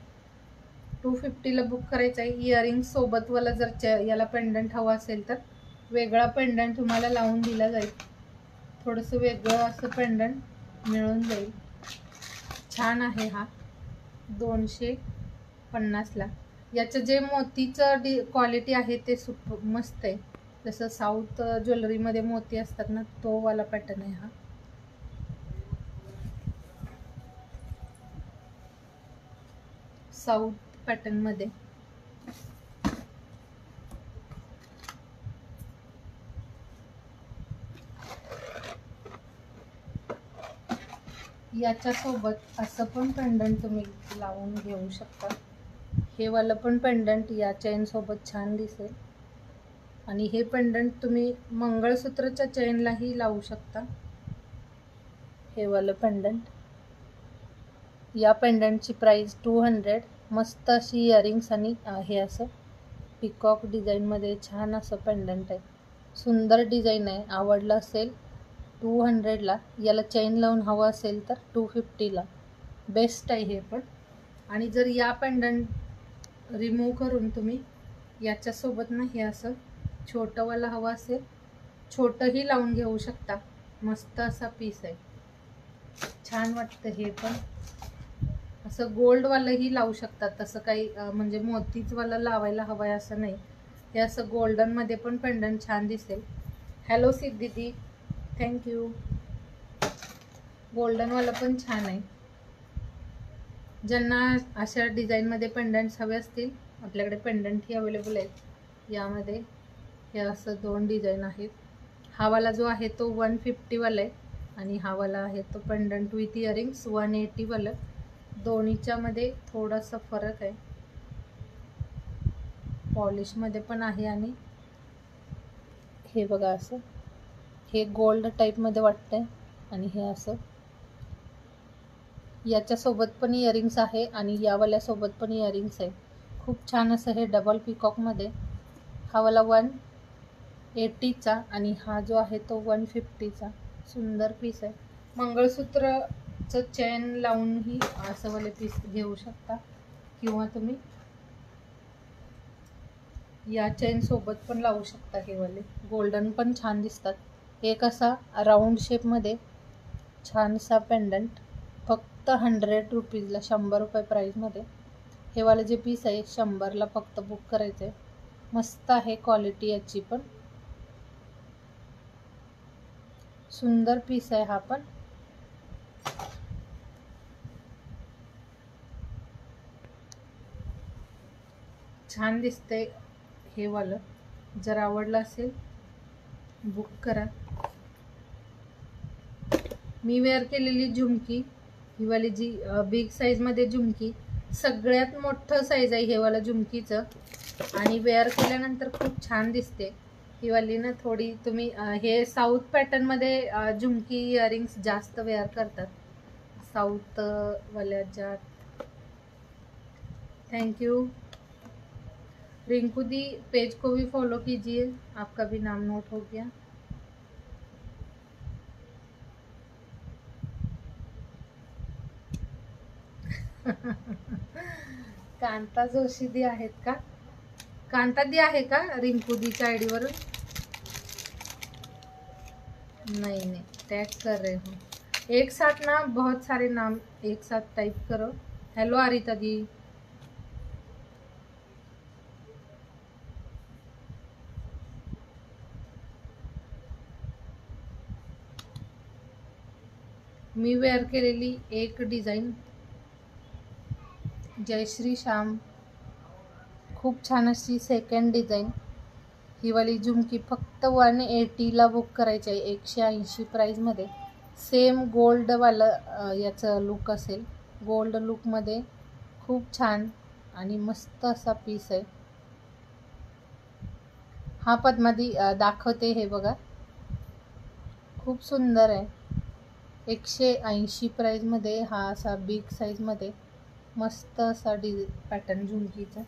250ला बुक करायचं आहे. इयरिंग सोबत वाला जर याला पेंडंट हवा असेल तर वेगळा पेंडंट तुम्हाला लावून दिला जाईल. थोडंसं वेगळं असं पेंडंट मिळून जाईल. छान आहे हा 250ला. याचं जे मोतीचं क्वालिटी आहे ते मस्त आहे. जसं साऊथ ज्वेलरीमध्ये मोती असतात ना, तो वाला पॅटर्न आहे हा. साऊथ पॅटर्नमध्ये याच्यासोबत असं पण पेंडंट तुम्ही लावून घेऊ शकता. हे वाला पण पेंडंट या चेन सोबत छान दिसेल. आणि हे पेंडंट तुम्ही मंगळसूत्रच्या चेनलाही लावू शकता. हे वाला पेंडंट, या पेंडंटची प्राइस 200. मस्त अशी इयरिंग्स आणि हे असं पिकॉक डिझाईनमध्ये छान असं पेंडंट आहे. सुंदर डिझाईन आहे. आवडलं असेल 200ला. याला चेन लावून हवं असेल तर 250ला. बेस्ट आहे हे पण. आणि जर या पेंडंट रिमूव्ह करून तुम्ही याच्यासोबत ना हे असं छोटंवाला हवं असेल, छोटंही लावून घेऊ शकता. मस्त असा पीस आहे, छान वाटतं. हे पण असं गोल्डवालंही लावू शकतात. तसं काही म्हणजे मोतीचवाला लावायला हवं आहे असं नाही. हे असं गोल्डनमध्ये पण पेंडंट छान दिसेल. हॅलो सिद्धी, थँक्यू. गोल्डनवाला पण छान आहे. ज्यांना अशा डिझाईनमध्ये पेंडंट्स हवे असतील, आपल्याकडे पेंडंटही अवेलेबल आहेत. यामध्ये हे असं 2 डिझाईन आहेत. हा वाला जो आहे तो 150 वाला आहे आणि हा वाला आहे तो पेंडंट विथ इयरिंग्स 180 वाला. दोन्हीच्या मध्ये थोडासा फरक आहे. पॉलिशमध्ये पण आहे. आणि हे बघा असं हे गोल्ड टाईपमध्ये वाटतंय आणि हे असं. याच्यासोबत पण इयरिंग्स आहे आणि यावाल्यासोबत पण इयरिंग्स आहे. खूप छान असं हे डबल पिकॉकमध्ये. हा वाला 180चा आणि हा जो आहे तो 150चा. सुंदर पीस आहे. मंगळसूत्रचं चेन लावूनही असं वाले पीस घेऊ शकता, किंवा तुम्ही या चेन सोबत पण लावू शकता. हे वाले गोल्डन पण छान दिसतात. एक असा राऊंड शेपमध्ये छानसा पेंडंट फक्त 100 रुपीजला, 100 रुपये प्राईजमध्ये. हे वाले जे पीस आहे 100ला फक्त बुक करायचं आहे. मस्त आहे क्वालिटी याची पण. सुंदर पीस आहे हा पण. छान दिसते हे वालं. जर आवडलं असेल बुक करा. मी वेअर केलेली झुमकी, ही वाली जी बिग साईजमध्ये झुमकी, सगळ्यात मोठं साईज आहे हे वाला झुमकीचं. आणि वेअर केल्यानंतर खूप छान दिसते ही वाली ना. थोडी तुम्ही हे साऊथ पॅटर्नमध्ये झुमकी इयरिंग्स जास्त वेअर करतात साऊथ वाल्याच्या. थँक्यू. रिंकू दी पेज को भी फॉलो कीजिए, आपका भी नाम नोट हो गया। कांता जोशी दी आहेत का? कांता दी आहे का रिंकू दीच्या आईडी वरून? नहीं टैग कर रहे हो एक साथ ना, बहुत सारे नाम एक साथ टाइप करो। हेलो आरिता दी, मी वेअर केलेली एक डिझाईन, जय श्री श्याम, खूप छान अशी सेकंड डिझाईन। ही वाली झुमकी फक्त 180ला बुक करायची आहे, 180 प्राईजमध्ये। सेम गोल्डवालं याचं लुक असेल, गोल्ड लुकमध्ये खूप छान आणि मस्त असा पीस आहे हा। पद्मादी दाखवते हे बघा, खूप सुंदर आहे। 180 प्राईजमध्ये हा असा बिग साईजमध्ये मस्त असा पॅटर्न झुमकीचा।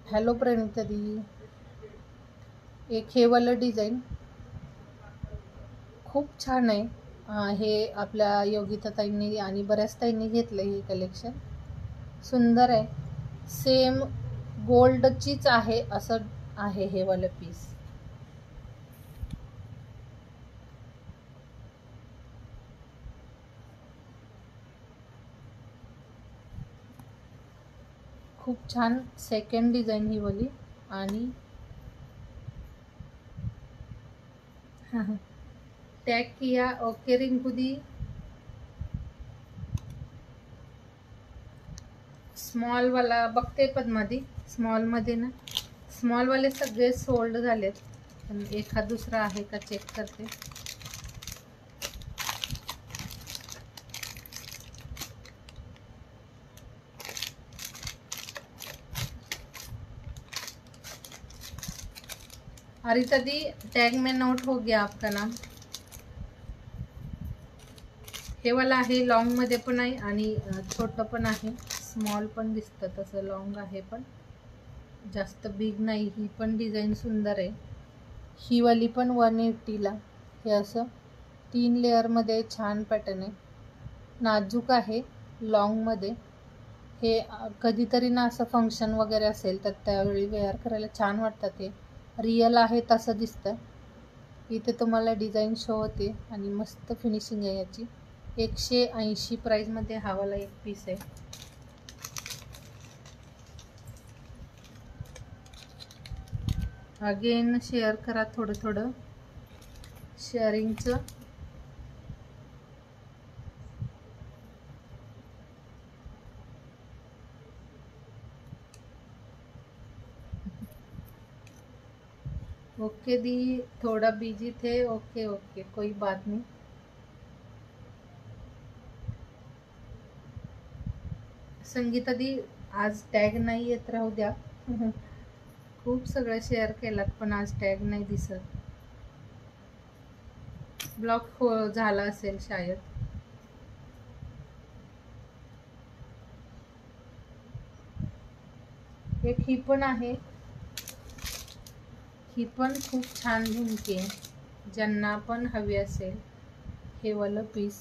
हॅलो प्रणिता दी, एक हे वालं डिझाईन खूप छान आहे। हे आपल्या योगिता ताईंनी आणि बऱ्याच ताईंनी घेतलं हे कलेक्शन, सुंदर आहे। सेम गोल्डचीच आहे असं आहे हे वालं पीस। खूप छान सेकंड डिझाईन ही वाली। आणि टैग किया, ओके रिंकू दी। स्मॉल वाला बघते पद्मादी, स्मॉल मध्ये ना, स्मॉल वाले सगळे सोल्ड झालेत, पण एखाद दुसरा आहे का चेक करते। अरिता दी टैग में नोट हो गया आपका नाम। हे वाला आहे, लॉन्ग मध्ये पण आहे आणि छोटं पण आहे, स्मॉल पण दिसतं तसं, लॉन्ग आहे पण जास्त बिग नाही। ही पण डिझाईन सुंदर आहे। ही वाली पण 180ला, हे असं 3 लेअरमध्ये छान पॅटर्न आहे, नाजूक आहे, लॉन्गमध्ये। हे कधीतरी ना असं फंक्शन वगैरे असेल तर त्यावेळी वेअर करायला छान वाटतात। हे रिअल आहे तसं दिसतं। इथे तुम्हाला डिझाईन शो होते आणि मस्त फिनिशिंग आहे याची। 180 प्राईजमध्ये हा वाला एक पीस आहे। अगेन शेअर करा, थोडं थोडं शेअरिंगचं। ओके दी, थोड़ा बिजी थे, ओके ओके कोई बात नहीं। संगीता दी आज टॅग नाही येत, राहू द्या। खूप सगळं शेअर केलात पण आज टॅग नाही दिसत, ब्लॉक हो झाला असेल शायद। एक ही पण आहे, ही पण खूप छान झुमकी आहे, ज्यांना पण हवी असेल हे वालं पीस।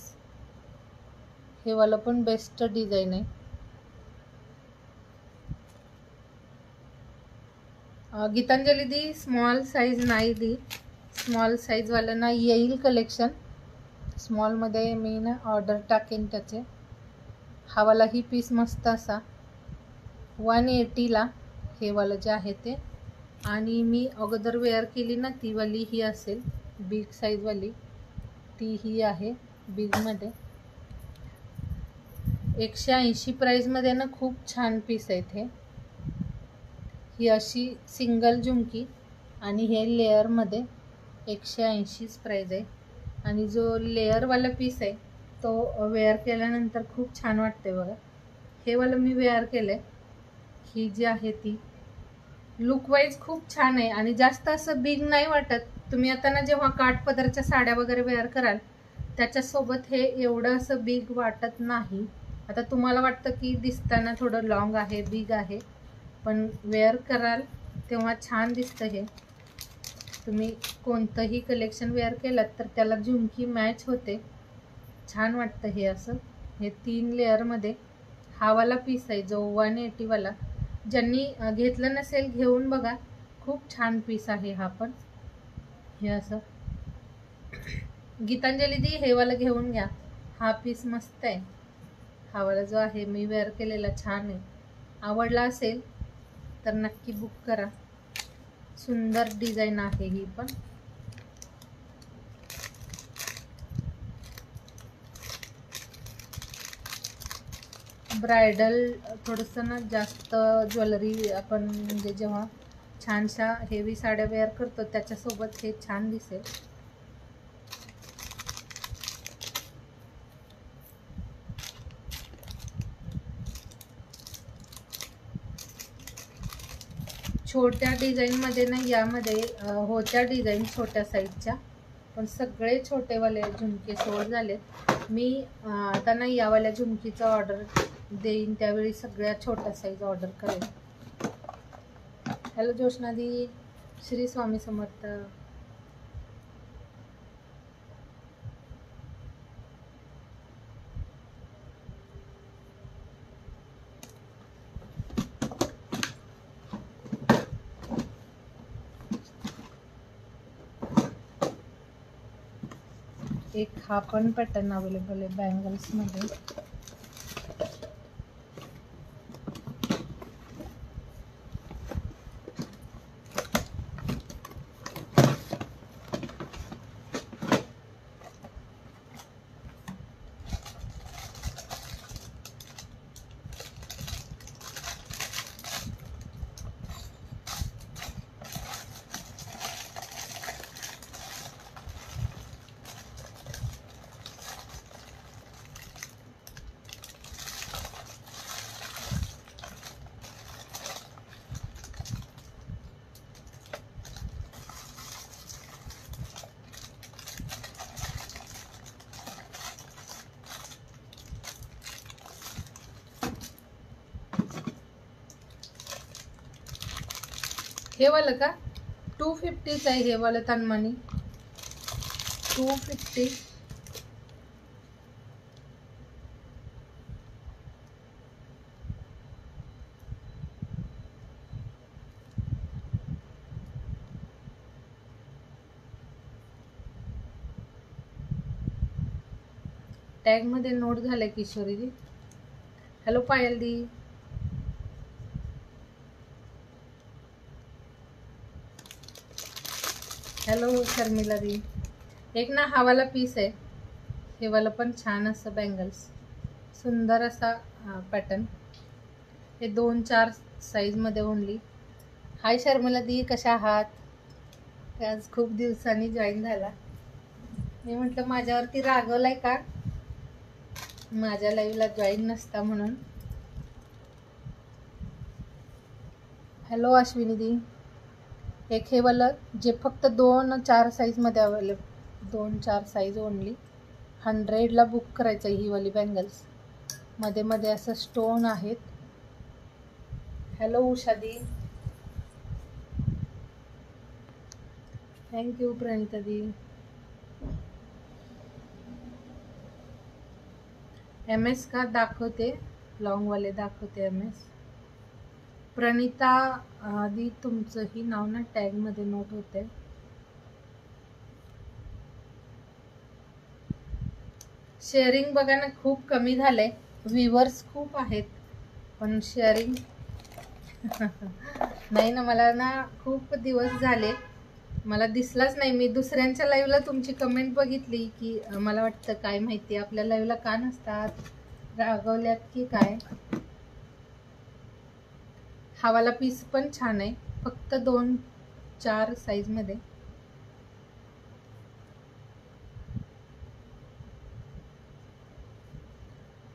हे वालं पण बेस्ट डिझाईन आहे। गीतांजली दी स्मॉल साईज नाही दी, स्मॉल साईजवाल्यांना येईल कलेक्शन, स्मॉलमध्ये मी ना ऑर्डर टाकेन त्याचे। हा वाला ही पीस मस्त असा 180ला हे वालं जे आहे ते। आणि मी अगोदर वेअर केली ना ती वाली ही असेल बिग साईजवाली, ती ही आहे बिगमध्ये। 180 प्राईजमध्ये ना खूप छान पीस आहेत हे। ही अशी सिंगल झुमकी आणि हे लेअरमध्ये 180च प्राईज आहे। आणि जो लेअरवाला पीस आहे तो वेअर केल्यानंतर खूप छान वाटते बघा। हे वालं मी वेअर केलंय, ही जी आहे ती लुक वाईज खूप छान आहे आणि जास्त असं बिग नाही वाटत, तुम्ही आता ना जेव्हा काठपदरच्या साड्या वगैरे वेअर कराल त्याच्यासोबत हे एवढं असं बिग वाटत नाही. आता तुम्हाला वाटतं की दिसताना थोडं लॉंग आहे, बिग आहे, पण वेअर कराल तेव्हा छान दिसतं. हे तुम्ही कोणतंही कलेक्शन वेअर केलं तर त्याला झुमकी मॅच होते, छान वाटतं हे असं. हे 3 लेअरमध्ये हा वाला पीस आहे जो 180 वाला. ज्यांनी घेतलं नसेल घेऊन बघा, खूप छान पीस आहे हा. पण हे असं गीतांजली दी हे वाला घेऊन घ्या, हा पीस मस्त आहे. हा वाला जो आहे मी वेअर केलेला छान आहे. आवडला असेल तर नक्की बुक करा. सुंदर डिझाईन आहे ही पण. ब्रायडल थोडंसं ना जास्त ज्वेलरी आपण म्हणजे जेव्हा छानशा हेवी साड्या वेअर करतो त्याच्यासोबत हे छान दिसेल. छोट्या डिझाईनमध्ये ना यामध्ये होत्या डिझाईन छोट्या साईजच्या, पण सगळे छोटेवाले झुमके सोड झालेत. मी आता ना यावाल्या झुमकीचं ऑर्डर देईन त्यावेळी सगळ्या छोट्या साईज ऑर्डर करेन. हॅलो जोशनादी, श्री स्वामी समर्थ. एक हा पण पॅटर्न अवेलेबल आहे बँगल्स मध्ये. हे वाला का 250च आहे हे वाला तन्मणी, 250. टॅग मध्ये नोट झालंय किशोरी दी. हॅलो पायल दी. हॅलो शर्मिला दी. एक ना हा वाला पीस आहे, हे वाला पण छान असं बँगल्स, सुंदर असा पॅटर्न. हे 2-4 साईज मध्ये ओनली. हाय शर्मिला दी, कशा आहात? आज खूप दिवसांनी जॉईन झाला. मी म्हटलं माझ्यावरती रागवलाय का, माझ्या लाईव्हला जॉईन नसता म्हणून. हॅलो अश्विनी दी. एक हे वाला जे फक्त 2-4 साईज मध्ये अवेलेबल, 2-4 साईज ओनली. 100ला बुक करायचं ही वाली बँगल्स. मध्ये मध्ये असं स्टोन आहेत. हॅलो उषा दी. थँक्यू प्रणिता दी. MS का दाखवते, लॉंग वाले दाखवते MS. प्रणिता दी तुमचंही नाव ना टॅग मध्ये नोट होते. शेअरिंग बघा ना खूप कमी झालंय. व्ह्यूअर्स खूप आहेत पण शेअरिंग नाही ना. मला ना खूप दिवस झाले, मला दिसलाच नाही. मी दुसऱ्यांच्या लाईव्हला तुमची कमेंट बघितली की मला वाटतं काय माहिती आपल्या लाईव्हला का नसतात, रागवल्यात की काय. हा वाला पीस पण छान आहे, फक्त 2-4 साईज मध्ये.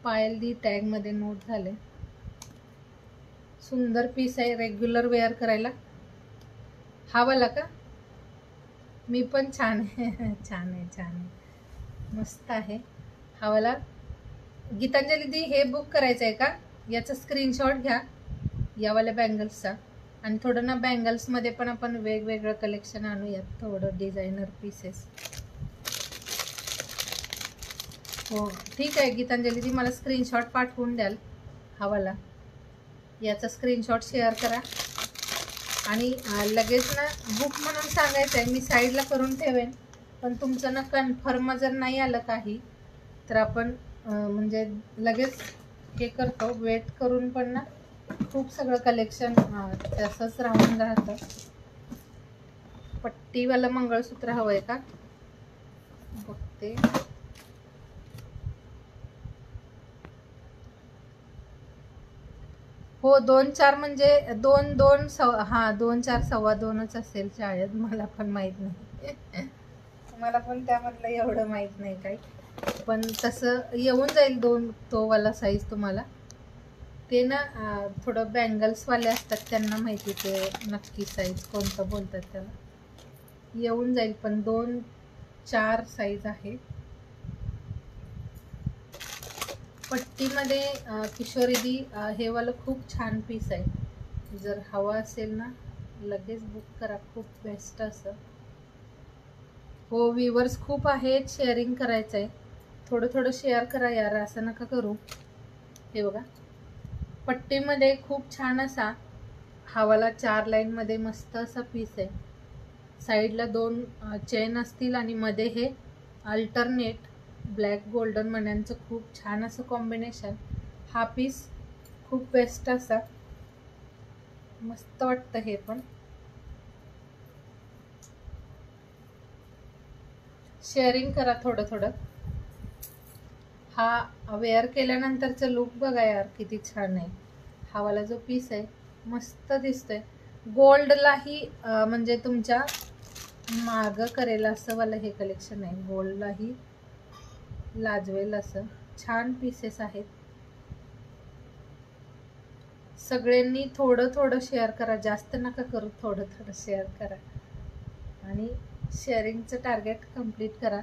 पायल दी टॅग मध्ये नोट झाले. सुंदर पीस आहे रेग्युलर वेअर करायला. हा वाला का मी पण छान आहे. छान आहे, छान आहे, मस्त आहे. हा वाला गीतांजली दी हे बुक करायचं आहे का? याचा स्क्रीनशॉट घ्या यावाल्या बँगल्सचा. आणि थोडं ना बँगल्समध्ये पण आपण वेगवेगळं कलेक्शन आणूयात, थोडं डिझायनर पीसेस. हो ठीक आहे गीतांजली दी, मला स्क्रीनशॉट पाठवून द्याल हवाला. याचा स्क्रीनशॉट शेअर करा आणि लगेच ना बुक म्हणून सांगायचं आहे. मी साईडला करून ठेवेन, पण तुमचं ना कन्फर्म जर नाही आलं काही तर आपण म्हणजे लगेच हे करतो. वेट करून पण ना खूप सगळं कलेक्शन तसंच राहून राहतं. पट्टीवालं मंगळसूत्र हवं आहे का बघते. हो 2-4 म्हणजे 2-2 हां 2-4 2.25 असेल शाळेत. मला पण माहीत नाही. मला पण त्यामधलं एवढं माहीत नाही काही, पण तसं येऊन जाईल 2 तो वाला साईज तुम्हाला. ते ना थोडं बँगल्सवाले असतात त्यांना माहिती ते नक्की साईज कोणतं बोलतात त्याला. येऊन जाईल पण 2-4 साईज आहे. पट्टीमध्ये किशोरीदी हे वालं खूप छान पीस आहे. जर हवा असेल ना लगेच बुक करा, खूप बेस्ट असं. हो व्ह्यूवर्स खूप आहेत, शेअरिंग करायचं आहे. थोडं थोडं शेअर करा यार, असं नका करू. हे बघा पट्टीमध्ये खूप छान असा हवाला 4 लाईनमध्ये मस्त असा पीस आहे. साईडला 2 चेन असतील आणि मध्ये हे अल्टरनेट ब्लॅक गोल्डन मण्यांचं खूप छान असं कॉम्बिनेशन. हा पीस खूप बेस्ट असा मस्त वाटतं. हे पण शेअरिंग करा थोडं थोडं. हा वेअर केल्यानंतरचं लुक बघा यार किती छान आहे. हा वाला जो पीस आहे मस्त दिसतोय. गोल्डलाही म्हणजे तुमच्या मागं करेल असं वाला हे कलेक्शन आहे. गोल्डलाही लाजवेल असं छान पीसेस आहेत. सगळ्यांनी थोडं थोडं शेअर करा, जास्त नका करू, थोडं थोडं शेअर करा आणि शेअरिंगचं टार्गेट कंप्लीट करा.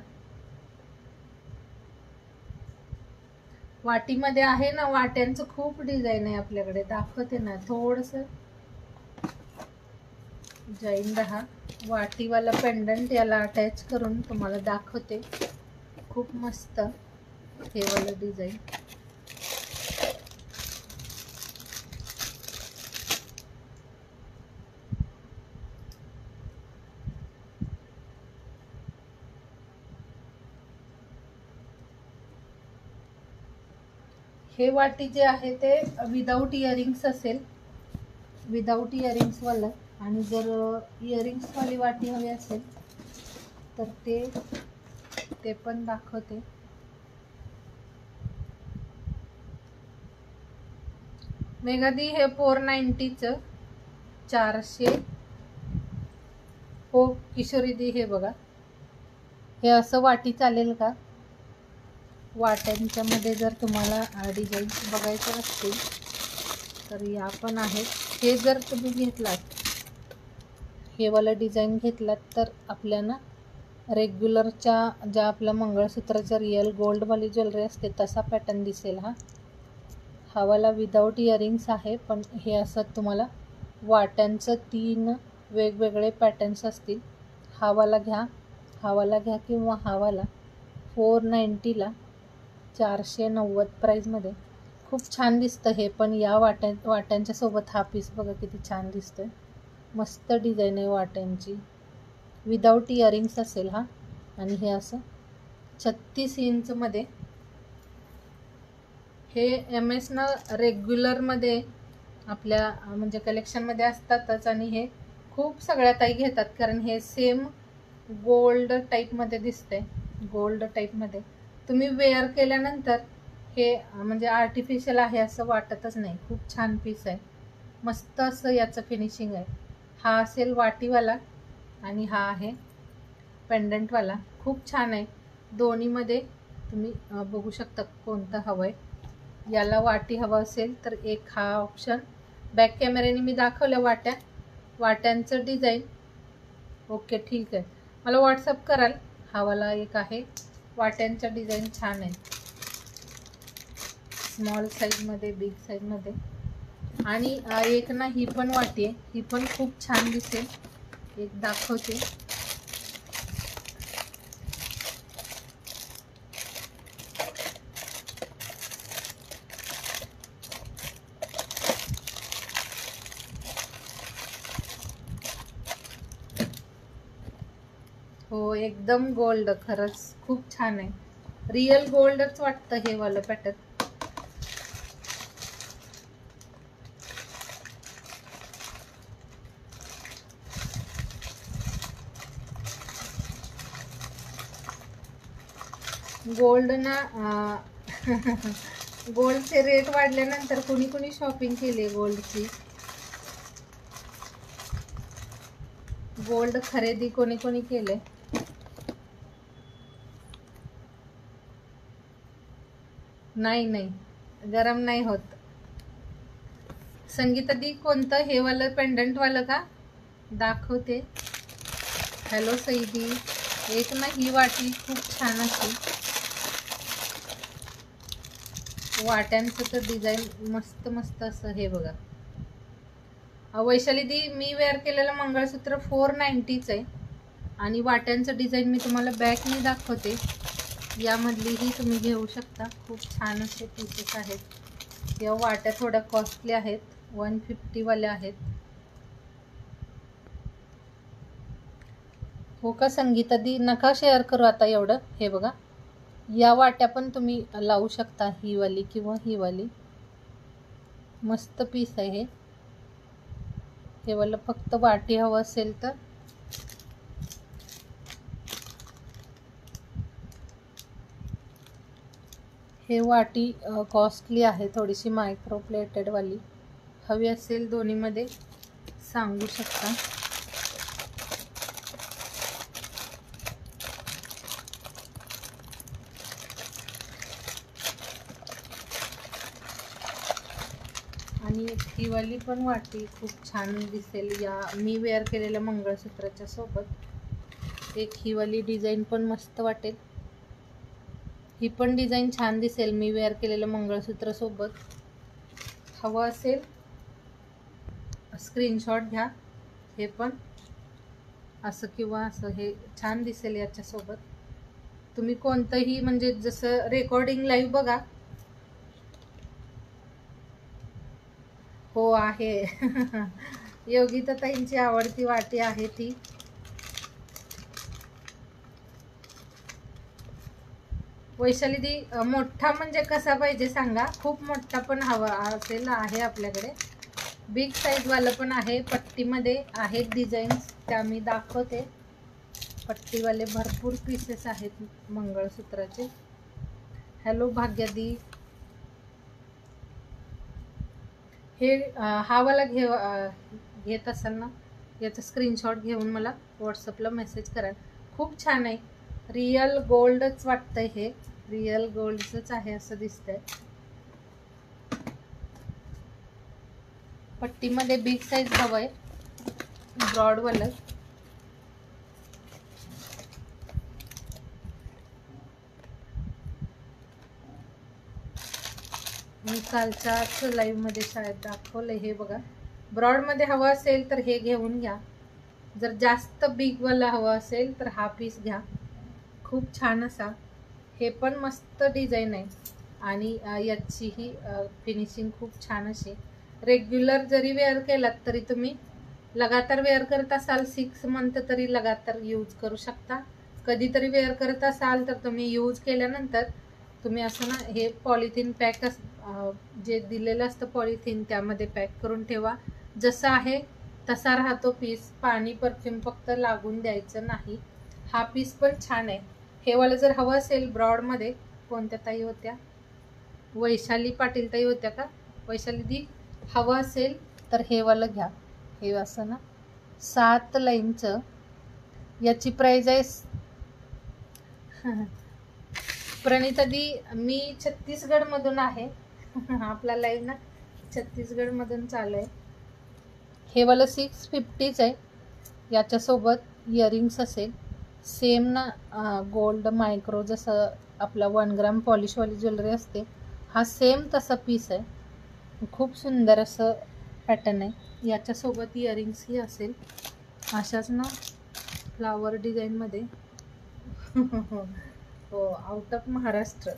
वाटीमध्ये आहे ना, वाट्यांचं खूप डिझाईन आहे आपल्याकडे, दाखवते ना. थोडंसं जैन रहा. वाटीवाला पेंडंट याला अटॅच करून तुम्हाला दाखवते. खूप मस्त हे वाला डिझाईन. हे वाटी जे आहे ते विदाऊट इयरिंग्स असेल, विदाऊट इयरिंग्सवालं. आणि जर इयरिंग्सवाली वाटी हवी असेल तर ते पण दाखवते. मेगादी हे 490चं 400. हो किशोरीदी हे बघा, हे असं वाटी चालेल का? वाट्यांच्या मध्ये जर तुम्हाला डिझाईन बघायचं असतील तर या पण आहेत. हे जर तुम्ही घेतलात, हे वाला डिझाईन घेतलात तर आपल्याला रेग्युलरच्या ज्या आपल्या मंगळसूत्राच्या रिअल गोल्डवाली ज्वेलरी असते तसा पॅटर्न दिसेल. हा वाला विदाऊट इयरिंग्स आहे, पण हे असं तुम्हाला वाट्यांचं 3 वेगवेगळे पॅटर्न्स असतील. हा वाला घ्या, हा वाला घ्या किंवा हा वाला. 490ला 490 प्राईजमध्ये खूप छान दिसतं हे पण. या वाट्यांच्या सोबत हा पीस बघा किती छान दिसतोय. मस्त डिझाईन आहे वाट्यांची, विदाऊट इयरिंग्स असेल हा. आणि हे असं 36 इंचमध्ये. हे MS ना रेग्युलरमध्ये आपल्या म्हणजे कलेक्शनमध्ये असतातच आणि हे खूप सगळ्या ताई घेतात कारण हे सेम गोल्ड टाईपमध्ये दिसते. गोल्ड टाईपमध्ये तुम्ही वेअर केल्यानंतर हे म्हणजे आर्टिफिशियल आहे असं वाटतच नाही. खूप छान पीस आहे, मस्त असं याचं फिनिशिंग आहे. हा असेल वाटीवाला आणि हा आहे पेंडंटवाला. खूप छान आहे. दोन्हीमध्ये तुम्ही बघू शकता कोणतं हवं आहे. याला वाटी हवं असेल तर एक हा ऑप्शन. बॅक कॅमेऱ्याने मी दाखवलं वाट्यांचं डिझाईन. ओके ठीक आहे. मला व्हॉट्सअप कराल. हा वाला एक आहे, वाट्यांच्या डिझाईन छान आहे, स्मॉल साईजमध्ये, बिग साईजमध्ये. आणि एक ना ही पण वाटी आहे, ही पण खूप छान दिसेल, एक दाखवते. हो, एकदम गोल्ड, खरंच खूप छान आहे, रिअल गोल्डच वाटतं हे वालं पॅटर्न. गोल्ड ना गोल्डचे रेट वाढल्यानंतर कुणी कुणी शॉपिंग केली गोल्डची, गोल्ड खरेदी कोणी कोणी केले. नाही नाही, गरम नाही होत. संगीता दी कोणतं, हे वालं पेंडंट वालं का दाखवते. हॅलो सईदी. एक ना ही वाटी खूप छान अशी, वाट्यांचं तर डिझाईन मस्त मस्त असं. हे बघा वैशाली दी, मी वेअर केलेलं मंगळसूत्र 490च आहे आणि वाट्यांचं डिझाईन मी तुम्हाला बॅकने दाखवते. यामधली ही तुम्ही घेऊ शकता, खूप छान असे पीसेस आहेत. या वाट्या थोड्या कॉस्टली आहेत, 150 वाल्या आहेत. हो का संगीता दी, नका शेअर करू आता एवढं. हे बघा या वाट्या पण तुम्ही लावू शकता, ही वाली किंवा ही वाली, मस्त पीस आहे हे वाला. फक्त वाटी हवं असेल तर हे वाटी कॉस्टली आहे थोडीशी, मायक्रो प्लेटेड वाली. हवी असेल दोन्हीमध्ये सांगू शकता. आणि ही वाली पण वाटी खूप छान दिसेल या मी वेअर केलेल्या मंगळसूत्राच्या सोबत. एक ही वाली डिझाईन पण मस्त वाटेल, ही पण डिझाईन छान दिसेल मी वेअर केलेलं मंगळसूत्र सोबत. हवं असेल स्क्रीनशॉट घ्या. हे पण असं किंवा असं हे छान दिसेल याच्यासोबत. तुम्ही कोणतंही, म्हणजे जसं रेकॉर्डिंग लाईव्ह बघा. हो आहे योगिता ताईंची आवडती वाटी आहे ती. वैशाली दी, मोठा म्हणजे कसा पाहिजे सांगा. खूप मोठा पण हवा असेल आहे आपल्याकडे, बिग साईज वाला पण आहे. पट्टीमध्ये आहेत डिझाईन्स, त्या मी दाखवते. पट्टीवाले भरपूर पीसेस आहेत मंगळसूत्राचे. हॅलो भाग्यदी. हे हा वाला घेत असाल ना, याचा स्क्रीनशॉट घेऊन मला व्हॉट्सअपला मेसेज करा. खूप छान आहे, रिअल गोल्डच वाटतंय, हे रिअल गोल्डच आहे असं दिसतंय. पट्टीमध्ये बिग साईज हवंय, ब्रॉडवालं. मी कालच्याच लाईव्हमध्ये शाळेत दाखवलं. हे बघा ब्रॉडमध्ये हवं असेल तर हे घेऊन घ्या. जर जास्त बिगवाला हवं असेल तर हा पीस घ्या, खूप छान असा. हे पण मस्त डिझाईन आहे आणि याचीही फिनिशिंग खूप छान अशी. रेग्युलर जरी वेअर केलात तरी तुम्ही लगातार वेअर करत असाल 6 मंथ तरी लगातार यूज करू शकता. कधीतरी वेअर करत असाल तर तुम्ही यूज केल्यानंतर तुम्ही असं ना, हे पॉलिथिन पॅक जे दिलेलं असतं पॉलिथिन, त्यामध्ये पॅक करून ठेवा. जसं आहे तसा राहतो पीस, पाणी परफ्यूम फक्त लागून द्यायचं नाही. हा पीस पण छान आहे. हे वाला जर हवं असेल ब्रॉडमध्ये, कोणत्या ताई होत्या, वैशाली पाटील ताई होत्या का, वैशाली दी, हवं असेल तर हे वाला घ्या. हे असं ना 7 लाईनचं, याची प्राइस आहे प्रणिता दी, मी छत्तीसगडमधून आहे आपला लाईव्ह ना छत्तीसगडमधून चालू आहे. हे वाला 650च आहे, याच्यासोबत इयरिंग्स असेल. सेम ना गोल्ड मायक्रो जसं आपला 1 ग्राम पॉलिशवाली ज्वेलरी असते, हा सेम तसा पीस आहे. खूप सुंदर असं पॅटर्न आहे. याच्यासोबत इयरिंग्सही असेल अशाच ना फ्लावर डिझाईनमध्ये. हो, आउट ऑफ महाराष्ट्र.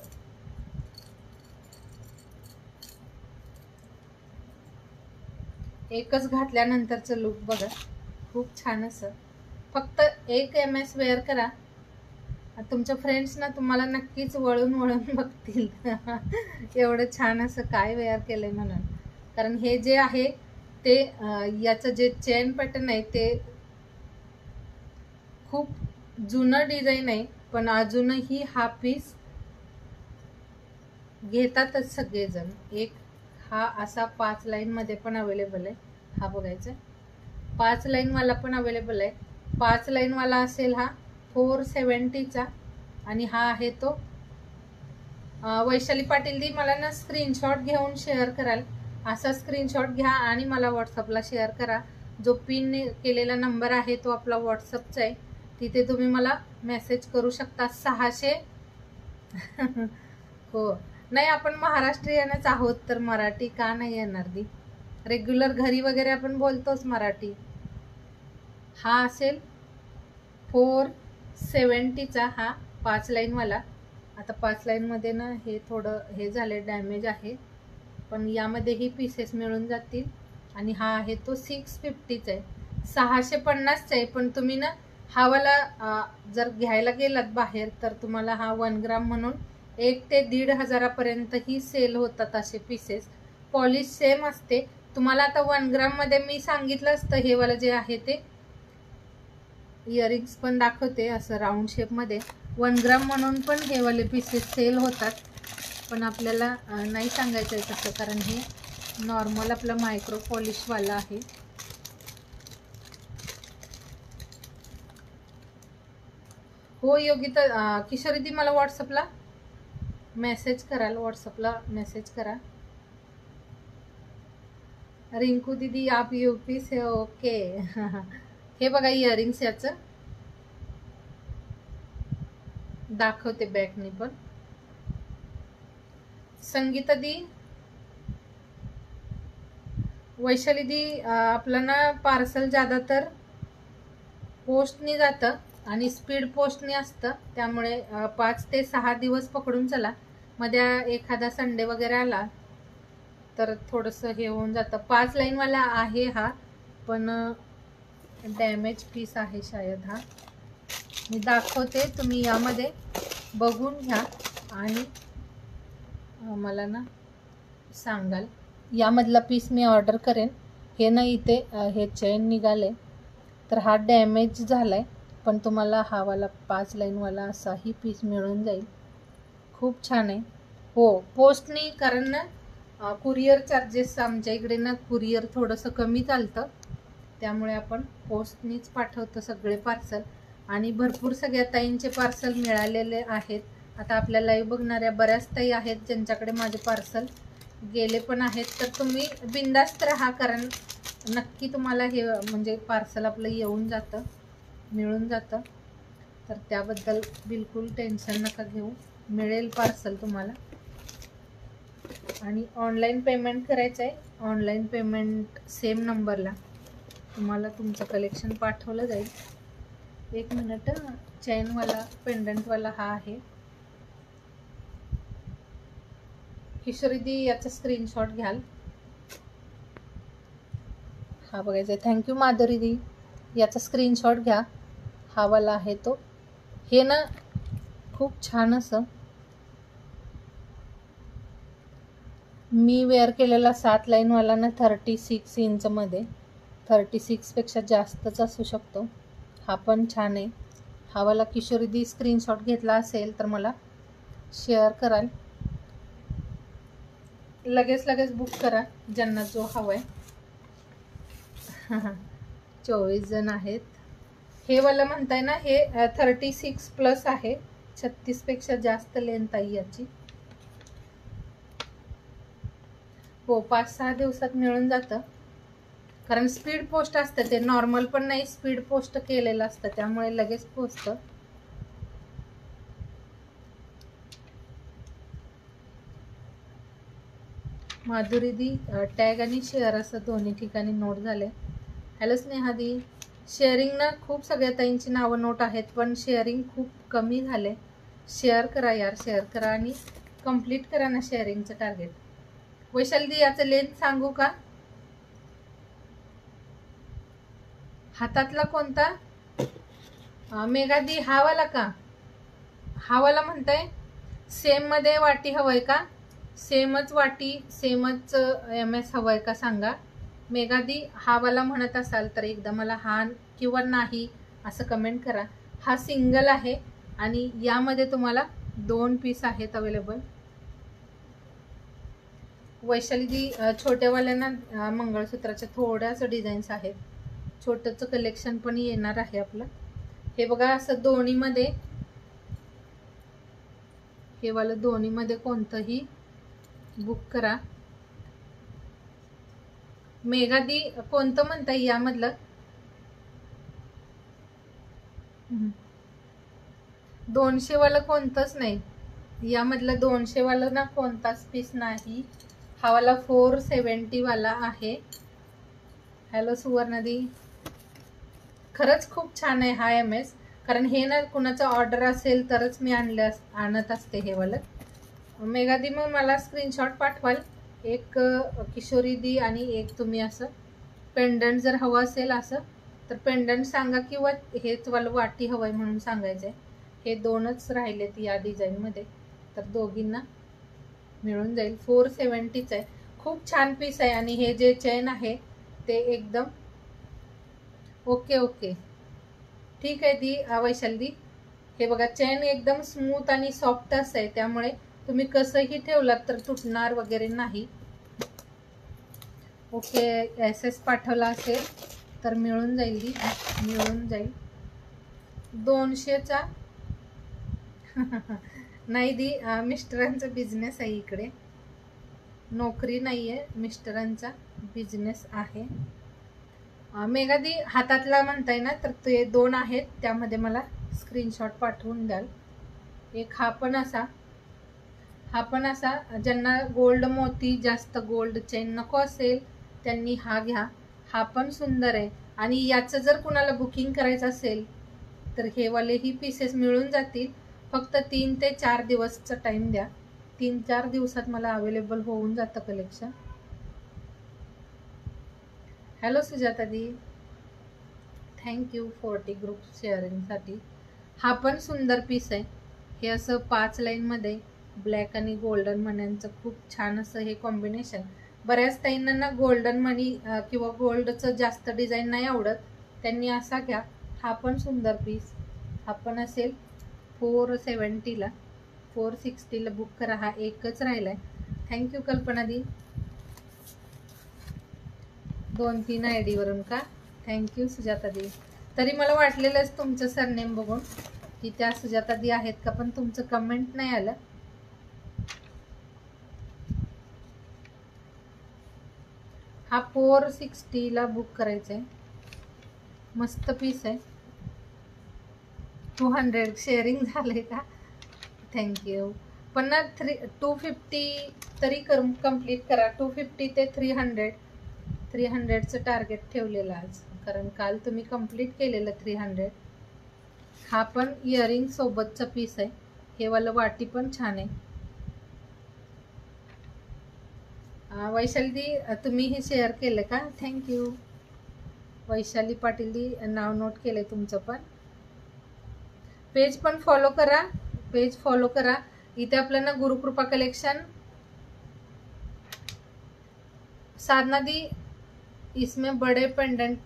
एकच घातल्यानंतरचं लुक बघा, खूप छान असं. फक्त 1 MS वेअर करा, तुमच्या फ्रेंड्स ना तुम्हाला नक्कीच वळून वळून बघतील. एवढं छान असं काय वेअर केलंय म्हणून. कारण हे जे आहे ते याचं जे चेन पॅटर्न आहे ते खूप जुनं डिझाईन आहे, पण अजूनही हा पीस घेतातच सगळेजण. एक हा असा 5 लाईनमध्ये पण अवेलेबल आहे. हा बघायचा 5 लाईनवाला पण अवेलेबल आहे. 5 लाईनवाला असेल हा 470चा, आणि हा आहे तो वैशाली पाटील दी मला ना स्क्रीनशॉट घेऊन शेअर कराल. असा स्क्रीनशॉट घ्या आणि मला व्हॉट्सअपला शेअर करा. जो पिन केलेला नंबर आहे तो आपला व्हॉट्सअपचा आहे. तिथे तुम्ही मला मेसेज करू शकता. 600 हो, नाही आपण महाराष्ट्रीयनच आहोत तर मराठी का नाही येणार दी. रेग्युलर घरी वगैरे आपण बोलतोच मराठी. हा असेल 470चा, हा 5 लाईनवाला. आता 5 लाईनमध्ये ना हे थोडं हे झाले, डॅमेज आहे, पण यामध्येही पीसेस मिळून जातील. आणि हा आहे तो 650चा आहे. 650चा आहे, पण तुम्ही ना हा वाला जर घ्यायला गेलात बाहेर तर तुम्हाला हा 1 ग्राम म्हणून 1 ते 1,500 पर्यंतही सेल होतात असे पीसेस. पॉलिश सेम असते. तुम्हाला आता 1 ग्राम मध्ये मी सांगितलं असतं हे वाला जे आहे ते इयरिंग्स पण दाखवते असं राऊंड शेपमध्ये. 1 ग्राम म्हणून पण हे वाले पीसेस सेल होतात, पण आपल्याला नाही सांगायचं आहे तसं, कारण हे नॉर्मल आपलं मायक्रो पॉलिशवाला आहे. हो योगिता, किशोरी दी मला व्हॉट्सअपला मेसेज कराल. व्हॉट्सअपला मेसेज करा. रिंकू दीदी आप यूपी से? ओके. हे बघा इयरिंग्स याचं दाखवते बॅकनी पण. संगीता दी, वैशाली दी, आपलं ना पार्सल ज्यादातर पोस्टनी जातं आणि स्पीड पोस्टनी असतं, त्यामुळे 5 ते 6 दिवस पकडून चला. मध्ये एखादा संडे वगैरे आला तर थोडंसं हे होऊन जातं. 5 लाईनवाला आहे हा, पण डॅमेज पीस आहे शायद हा. मी दाखवते, तुम्ही यामध्ये बघून घ्या आणि मला ना सांगाल. यामधला पीस मी ऑर्डर करेन. हे ना इथे हे चेन निघाले तर हा डॅमेज झालाय, पण तुम्हाला हा वाला 5 लाईनवाला असाही पीस मिळून जाईल. खूप छान आहे. हो पोस्टनी, कारण ना कुरिअर चार्जेस आमच्या इकडे ना कुरिअर थोडंसं कमी चालतं, त्यामुळे आपण पोस्टनीच पाठवतो सगळे पार्सल. आणि भरपूर सगळ्या ताईंचे पार्सल मिळालेले आहेत. आता आपल्या लाईव्ह बघणाऱ्या बऱ्याच ताई आहेत ज्यांच्याकडे माझे पार्सल गेले पण आहेत. तर तुम्ही बिंदास्त राहा, कारण नक्की तुम्हाला हे म्हणजे पार्सल आपलं येऊन जातं, मिळून जातं. तर त्याबद्दल बिलकुल टेन्शन नका घेऊ, मिळेल पार्सल तुम्हाला. आणि ऑनलाईन पेमेंट करायचं आहे. ऑनलाईन पेमेंट सेम नंबरला तुम्हाला तुमचं कलेक्शन पाठवलं जाईल. 1 मिनिट. चेनवाला पेंडंटवाला हा आहे. किशोरी दी याचा स्क्रीनशॉट घ्याल. हा बघायचा आहे. थँक्यू माधुरी दी, याचा स्क्रीनशॉट घ्या. हा वाला आहे तो. हे ना खूप छान असं मी वेअर केलेला 7 लाईनवाला ना 36 इंचमध्ये, 36पेक्षा जास्तच असू शकतो. हा पण छान आहे. हा वाला किशोरी दी स्क्रीनशॉट घेतला असेल तर मला शेअर कराल. लगेच बुक करा ज्यांना जो हवा आहे. 24 जण आहेत. हे वाला म्हणताय ना, हे 36+ आहे. 36पेक्षा जास्त लेंथ आहे याची. हो 5-6 दिवसात मिळून जातं, कारण स्पीड पोस्ट असतं ते, नॉर्मल पण नाही, स्पीड पोस्ट केलेलं असतं, त्यामुळे लगेच पोचतं. माधुरी दी टॅग आणि शेअर असं दोन्ही ठिकाणी नोट झाले. हॅलो स्नेहा दी, शेअरिंग ना खूप सगळ्या ताईंची नावं नोट आहेत, पण शेअरिंग खूप कमी झाले. शेअर करा यार, शेअर करा आणि कंप्लीट करा ना शेअरिंगचं टार्गेट. वैशाली दी याचं लेंथ सांगू का? हातातला कोणता? मेघा दी हा वाला का? हा वाला म्हणताय? सेम मध्ये वाटी हवंय का? सेमच वाटी, सेमच MS हवंय का सांगा. मेघा दी हा वाला म्हणत असाल तर एकदा मला हा किंवा नाही असं कमेंट करा. हा सिंगल आहे आणि यामध्ये तुम्हाला 2 पीस आहेत अवेलेबल. वैशाली दी छोट्यावाल्यांना मंगळसूत्राच्या थोड्याच डिझाईन्स आहेत. छोटंचं कलेक्शन पण येणार आहे आपलं. हे बघा असं दोन्हीमध्ये, हे वालं दोन्हीमध्ये कोणतंही बुक करा. मेघा दी कोणतं म्हणताय यामधलं? 200 वाला कोणतंच नाही यामधलं. 200 वाला ना कोणताच पीस नाही. हा वाला 470 वाला आहे. हॅलो सुवर्णदी, खरंच खूप छान आहे हा MS. कारण हे ना कुणाचं ऑर्डर असेल तरच मी आणत असते हे वालं. मेघा दी मग मला स्क्रीनशॉट पाठवाल, एक किशोरी दी आणि एक तुम्ही असं पेंडंट जर हवं असेल असं तर पेंडंट सांगा, किंवा हेच वालं वाटी हवंय म्हणून सांगायचंय. हे 2च राहिलेत या डिझाईनमध्ये, तर दोघींना मिळून जाईल. 470च आहे. खूप छान पीस आहे. आणि हे जे चेन आहे ते एकदम ओके ओके ठीक आहे दी. वैशाली दी हे बघा, चेन एकदम स्मूथ आणि सॉफ्ट असं आहे, त्यामुळे तुम्ही कसंही ठेवलात तर तुटणार वगैरे नाही. ओके, SS पाठवला असेल तर मिळून जाईल दी, मिळून जाईल. 200चा नाही दी, मिस्टरांचा बिझनेस आहे इकडे, नोकरी नाहीये, मिस्टरांचा बिझनेस आहे. मेघा दी हातातला म्हणताय ना, तर ते 2 आहेत, त्यामध्ये मला स्क्रीनशॉट पाठवून द्याल. एक हा पण असा, हा पण असा. ज्यांना गोल्ड मोती जास्त गोल्ड चेन नको असेल त्यांनी हा घ्या. हा पण सुंदर आहे. आणि याचं जर कुणाला बुकिंग करायचं असेल तर हे वालेही पीसेस मिळून जातील. फक्त 3 ते 4 दिवसचा टाइम द्या. 3-4 दिवसात मला अवेलेबल होऊन जातं कलेक्शन. हॅलो सुजाता दी, थँक्यू 40 ग्रुप शेअरिंगसाठी. हा पण सुंदर पीस आहे. हे असं 5 लाईनमध्ये ब्लॅक आणि गोल्डन मण्यांचं खूप छान असं हे कॉम्बिनेशन. बऱ्याच ताईंना ना गोल्डन मणी किंवा गोल्डचं जास्त डिझाईन नाही आवडत, त्यांनी असा घ्या. हा पण सुंदर पीस. हा पण असेल 470ला. 460ला बुक करा. हा एकच राहिलाय. थँक्यू कल्पना दी. 2-3 ID वरून का? थँक्यू सुजाता दी. तरी मला वाटलेलंच तुमचं सरनेम बघून की त्या सुजाता दी आहेत का, पण तुमचं कमेंट नाही आलं. हा 460ला बुक करायचंय. मस्त पीस आहे. 200 शेअरिंग झाले का? थँक्यू. पण ना 250 तरी कंप्लीट करा. 250 ते 300चं टार्गेट ठेवलेलं आज, कारण काल तुम्ही कंप्लीट केलेलं 300. हा पण इयरिंग सोबतचा पीस आहे. हे वालं वाटी पण छान आहे. वैशाली दी तुम्ही हे शेअर केलं का? थँक्यू. वैशाली पाटील दी नाव नोट केलंय तुमचं पण. पेज पण फॉलो करा, पेज फॉलो करा. इथे आपलं ना गुरुकृपा कलेक्शन. साधना दी इसमें बड़े पेंडेंट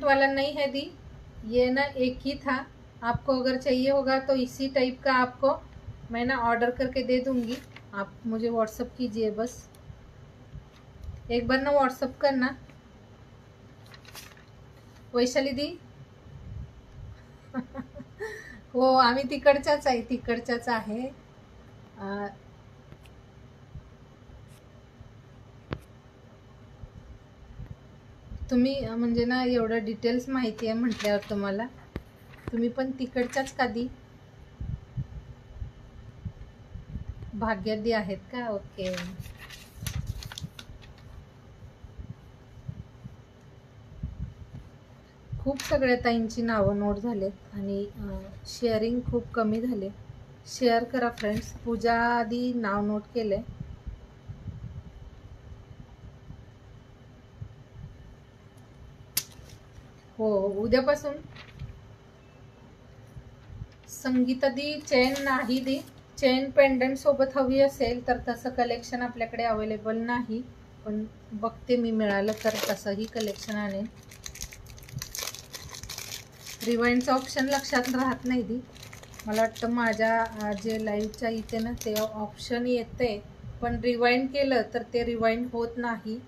वाला नहीं है दी, ये ना एक ही था. आपको अगर चाहिए होगा तो इसी टाइप का आपको मैं ना ऑर्डर करके दे दूंगी. आप मुझे व्हाट्सअप कीजिए बस, एक बार ना व्हाट्सअप करना. वैशाली दी हो, आम्ही तिकडच्याच आहे. तुम्ही म्हणजे ना एवढं डिटेल्स माहिती आहे म्हटल्यावर तुम्हाला, तुम्ही पण तिकडच्याच का दी? भाग्यदी आहेत का? ओके. खूप सगळ्या ताईंची नावं नोट झालेत आणि शेअरिंग खूप कमी झाले. शेअर करा फ्रेंड्स. पूजा आधी नाव नोट केले. हो, उद्यापासून. संगीता दी चेन नाही दी. चेन पेंडंट सोबत हवी असेल तर तसं कलेक्शन आपल्याकडे अवेलेबल नाही, पण बघते मी, मिळालं तर तसंही कलेक्शन आणेन. रिवाइंडचं ऑप्शन लक्षात राहत नाही दी. मला वाटतं माझ्या जे लाईव्हच्या इथे ना ते ऑप्शन येते, पण रिवाइंड केलं तर ते रिवाइंड होत नाही.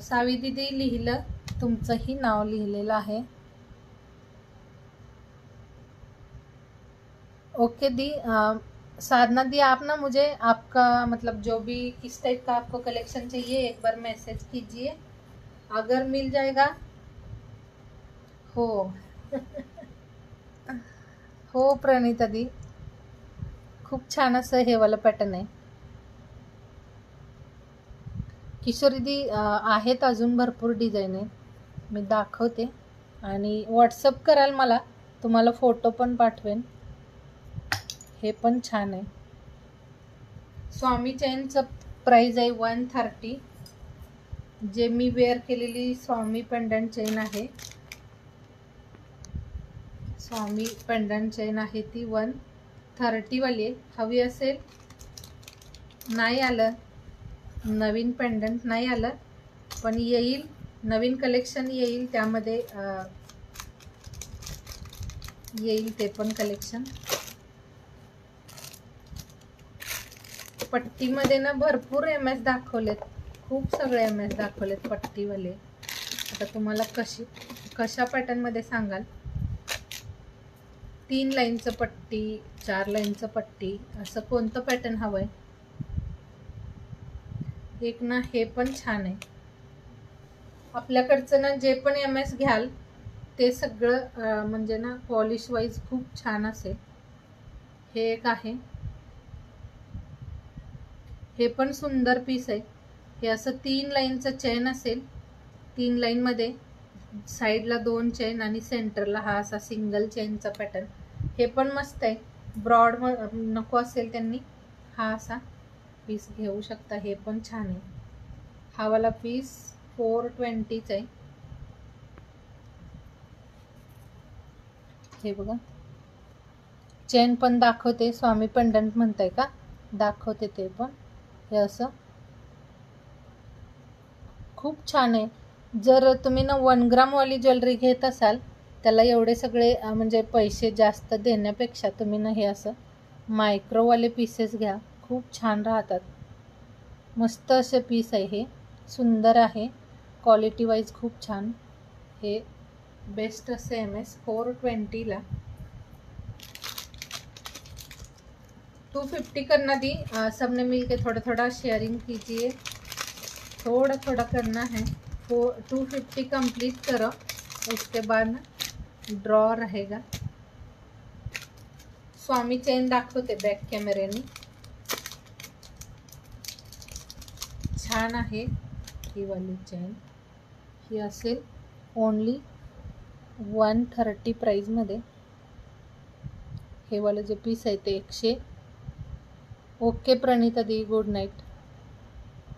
सावी दीदी लिहिलं, तुमचंही नाव लिहिलेलं आहे. ओके दी. साधना दी, आप ना मुझे आपका मतलब जो भी किस टाइप का आपको कलेक्शन चाहिए एक बार मैसेज कीजिए, अगर मिल जाएगा. हो हो प्रणिता दी, खूप छान असं हे वाला पॅटर्न आहे. किशोरी दी, आहेत अजून भरपूर डिझाईन आहे, मी दाखवते आणि व्हॉट्सअप कराल मला, तुम्हाला फोटो पण पाठवेन. हे पण छान आहे. स्वामी चेनचं प्राइस आहे 130. जे मी वेअर केलेली स्वामी पेंडंट चेन आहे, स्वामी पेंडंट चेन आहे ती 130 वाली आहे. हवी असेल. नाही आलं नवीन पेंडंट, नाही आलं, पण येईल, नवीन कलेक्शन येईल, त्यामध्ये येईल ते पण कलेक्शन. पट्टीमध्ये ना भरपूर MS दाखवलेत, खूप सगळे MS दाखवलेत पट्टीवाले. आता तुम्हाला कशा पॅटर्नमध्ये सांगाल. 3 लाईनचं पट्टी, 4 लाईनचं पट्टी, असं कोणतं पॅटर्न हवंय. एक ना हे पण छान आहे. आपल्याकडचं ना जे पण MS घ्याल ते सगळं म्हणजे ना पॉलिश वाईज खूप छान असेल. हे एक आहे, हे पण सुंदर पीस आहे. हे असं 3 लाईनचं चेन असेल, 3 लाईनमध्ये साईडला 2 चेन आणि सेंटरला हा असा सिंगल चेनचा पॅटर्न. हे पण मस्त आहे. ब्रॉड नको असेल त्यांनी हा असा पीस घेऊ शकता. हे पण छान आहे. हा वाला पीस 420च आहे. हे बघा, चेन पण दाखवते. स्वामी पेंडंट म्हणताय का? दाखवते ते पण. हे असं खूप छान आहे. जर तुम्ही ना 1 ग्रामवाली ज्वेलरी घेत असाल, त्याला एवढे सगळे म्हणजे पैसे जास्त देण्यापेक्षा तुम्ही ना हे असं मायक्रोवाले पीसेस घ्या, खूप छान राहतात. मस्त असे पीस आहे. हे सुंदर आहे, क्वालिटी वाईज खूप छान. हे बेस्ट असे MS 420ला 250 करना दी. सबने मिलके थोड़ा थोड़ा शेयरिंग कीजिए, थोड़ा थोड़ा करना है. 250 कंप्लीट करो, उसके बाद ना ड्रॉ रहेगा. स्वामी चेन दाखवते बॅक कॅमेऱ्याने. छान आहे ही वाली चेन. ही असेल ओनली 130 प्राईजमध्ये. हे वालं जे पीस आहे ते 100. ओके प्रणिता दी, गुड नाईट.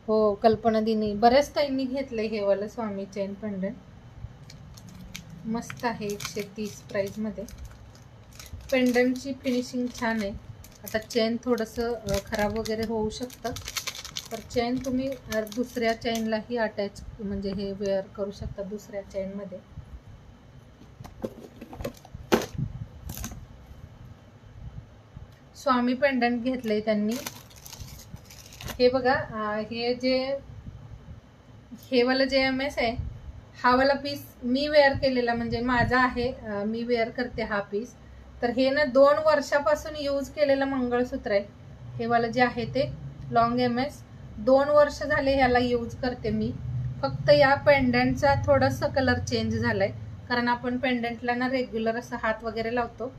हो कल्पना दिनी, बऱ्याच ताईंनी घेतलंय हे वालं स्वामी चेन पेंडंट. मस्त आहे 130 प्राईजमध्ये. पेंडंटची फिनिशिंग छान आहे. आता चेन थोडंसं खराब वगैरे होऊ शकतं, तर चेन तुम्ही दुसऱ्या चेनलाही अटॅच म्हणजे हे वेअर करू शकता दुसऱ्या चेनमध्ये. स्वामी पेंडंट घेतलंय त्यांनी. हे बघा, हे वाला जे MS आहे, हा वाला पीस मी वेअर केलेला, म्हणजे माझा आहे, मी वेअर करते हा पीस. तर हे ना 2 वर्षापासून यूज केलेलं मंगळसूत्र आहे. हे वाला जे आहे ते लॉंग MS 2 वर्ष झाले ह्याला यूज करते मी. फक्त या पेंडंटचा थोडंसं कलर चेंज झालाय, कारण आपण पेंडंटला ना रेग्युलर असं हात वगैरे लावतो,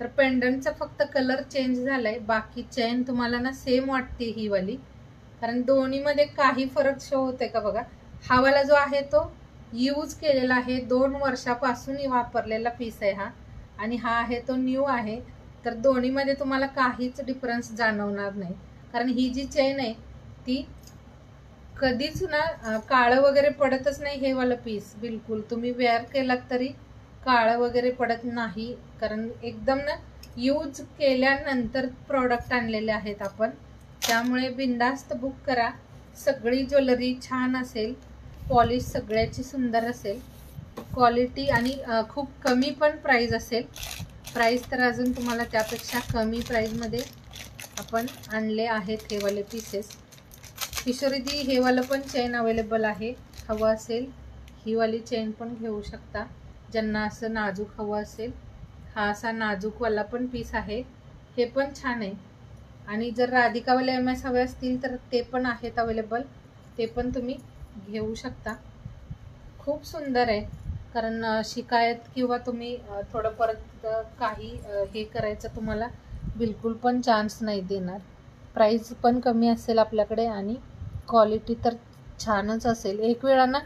तर पेंडंटचा फक्त कलर चेंज झालाय, बाकी चेन तुम्हाला ना सेम वाटते ही वाली, कारण दोन्हीमध्ये काही फरक शो होते का बघा. हा वाला जो आहे तो यूज केलेला आहे, 2 वर्षापासून वापरलेला पीस आहे हा, आणि हा आहे तो न्यू आहे. तर दोन्हीमध्ये तुम्हाला काहीच डिफरन्स जाणवणार नाही, कारण ही जी चेन आहे ती कधीच ना काळं वगैरे पडतच नाही. हे वाला पीस बिलकुल तुम्ही वेअर केलात तरी काळं वगैरे पडत नाही, कारण एकदम ना यूज केल्यानंतर प्रोडक्ट आणलेले आहेत आपण. त्यामुळे बिंदास्त बुक करा. सगळी ज्वेलरी छान असेल, पॉलिश सगळ्याची सुंदर असेल, क्वालिटी आणि खूप कमी पण प्राइस असेल. प्राइस तर अजून तुम्हाला त्यापेक्षा कमी प्राइसमध्ये आपण आणले आहेत हे वाले पीसेस. किशोरीदी हे वालं पण चेन अवेलेबल आहे, हवं असेल ही वाली चेन पण घेऊ शकता ज्यांना असं नाजूक हवं असेल. हा असा नाजूकवाला पण पीस आहे, हे पण छान आहे. आणि जर राधिकावाले MS हवे असतील तर ते पण आहेत अवेलेबल, ते पण तुम्ही घेऊ शकता. खूप सुंदर आहे, कारण शिकायत किंवा तुम्ही थोडं परत काही हे करायचं तुम्हाला बिलकुल पण चान्स नाही देणार. प्राइस पण कमी असेल आपल्याकडे आणि क्वालिटी तर छानच असेल. एक वेळा ना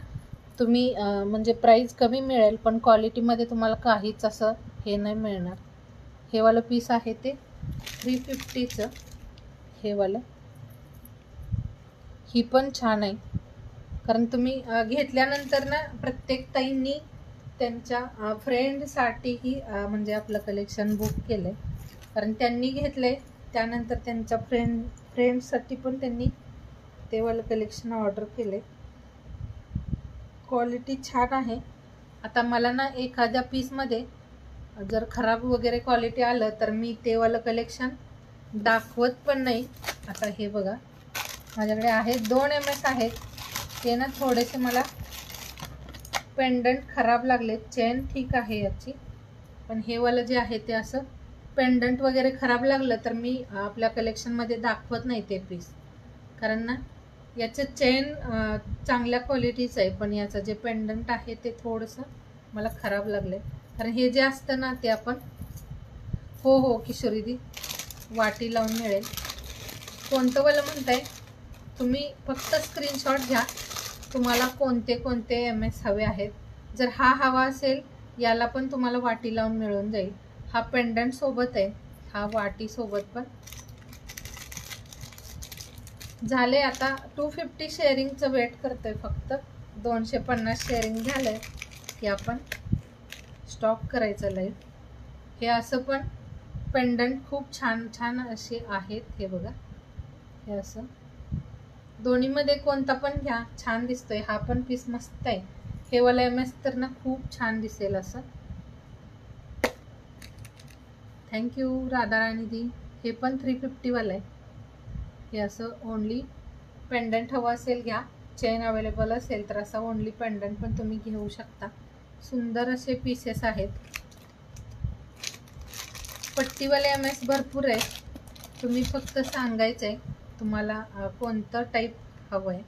तुम्ही म्हणजे प्राइस कमी मिळेल पण क्वालिटीमध्ये तुम्हाला काहीच असं हे नाही मिळणार. हे वालं पीस आहे ते 350चं, हे वालं. ही पण छान आहे, कारण तुम्ही घेतल्यानंतर ना प्रत्येक ताईंनी त्यांच्या फ्रेंडसाठीही म्हणजे आपलं कलेक्शन बुक केलंय, कारण त्यांनी घेतलंय त्यानंतर त्यांच्या फ्रेंड्ससाठी पण त्यांनी ते वालं कलेक्शन ऑर्डर केले. क्वालिटी छान आहे. आता मला ना एखाद्या पीसमध्ये जर खराब वगैरे क्वालिटी आलं तर मी ते वालं कलेक्शन दाखवत पण नाही. आता हे बघा माझ्याकडे आहे 2 MS आहेत, ते ना थोडेसे मला पेंडंट खराब लागले. चेन ठीक आहे याची, पण हे वालं जे आहे ते असं पेंडंट वगैरे खराब लागलं तर मी आपल्या कलेक्शनमध्ये दाखवत नाही ते पीस, कारण ना याचं चेन चांगल्या क्वालिटीचं आहे, पण याचं जे पेंडंट आहे ते थोडंसं मला खराब लागलं आहे. कारण हे जे असतं ना ते आपण हो किशोरीदी वाटी लावून मिळेल. कोणतं वालं म्हणताय तुम्ही, फक्त स्क्रीनशॉट घ्या तुम्हाला कोणते कोणते MS हवे आहेत. जर हा हवा असेल याला पण तुम्हाला वाटी लावून मिळून जाईल. हा पेंडंट सोबत आहे, हा वाटी सोबत पण झाले. आता 250 शेअरिंगचं वेट करतोय, फक्त 250 शेअरिंग झालंय की आपण स्टॉप करायचं लाईव्ह. हे असं पण पेंडंट खूप छान छान असे आहेत. हे बघा, हे असं दोन्हीमध्ये कोणता पण घ्या, छान दिसतोय. हा पण पीस मस्त आहे. हे वाला MS तर ना खूप छान दिसेल असं. थँक्यू राधाराणीदी. हे पण 350 वाला आहे. हे असं ओनली पेंडंट हवं असेल घ्या, चेन अवेलेबल असेल तर असं ओनली पेंडंट पण तुम्ही घेऊ शकता. सुंदर असे पीसेस आहेत. पट्टीवाले MS भरपूर आहे, तुम्ही फक्त सांगायचं आहे तुम्हाला कोणतं टाईप हवं आहे.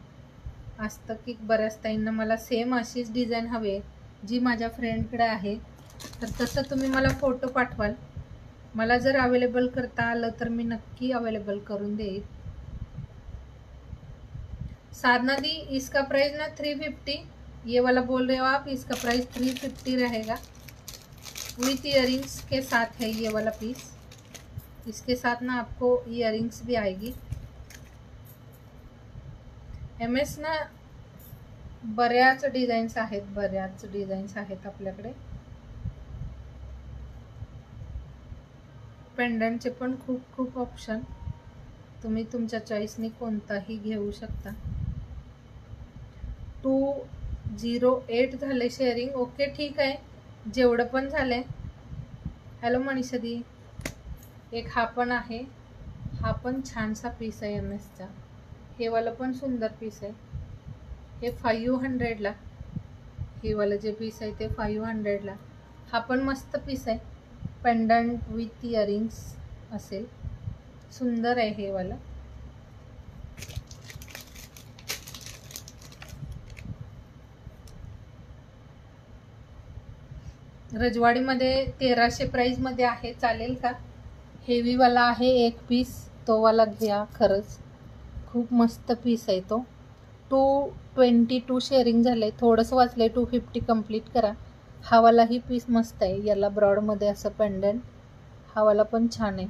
असतं की बऱ्याच ताईंना मला सेम अशीच डिझाईन हवी जी माझ्या फ्रेंडकडे आहे, तर तसं तुम्ही मला फोटो पाठवाल. मला जर अवेलेबल करता आलं तर मी नक्की अवेलेबल करून देईल. साधना दी, इसका प्राइस ना 350, ये वाला बोल रहे हो आप, इसका प्राइस 350 रहेगा विथ इयरिंग्स के साथ है ये वाला पीस. इसके साथ ना आपको इयरिंग्स भी आएगी. MS ना बऱ्याच डिझाईन्स आहेत आपल्याकडे. पेंडंटचे पण खूप ऑप्शन, तुम्ही तुमच्या चॉईसने कोणताही घेऊ शकता. 208 झाले शेअरिंग. ओके ठीक आहे, जेवढं पण झालंय. हॅलो मनीषा दी. एक हा पण आहे, हा पण छानसा पीस आहे MSचा. हे वाला पण सुंदर पीस आहे. हे 500ला, हे वाला जे पीस आहे ते 500ला. हा पण मस्त पीस आहे, पेंडंट विथ इयरिंग्स असेल, सुंदर आहे हे वाला. रजवाडीमध्ये 1300 प्राईजमध्ये आहे, चालेल का? हेवीवाला आहे एक पीस, तो वाला घ्या. खरंच खूप मस्त पीस आहे तो. 222 शेअरिंग झालंय, थोडंसं वाचलंय. 250 कंप्लीट करा. हा वालाही पीस मस्त आहे, याला ब्रॉडमध्ये असं पेंडंट. हा वाला पण छान आहे,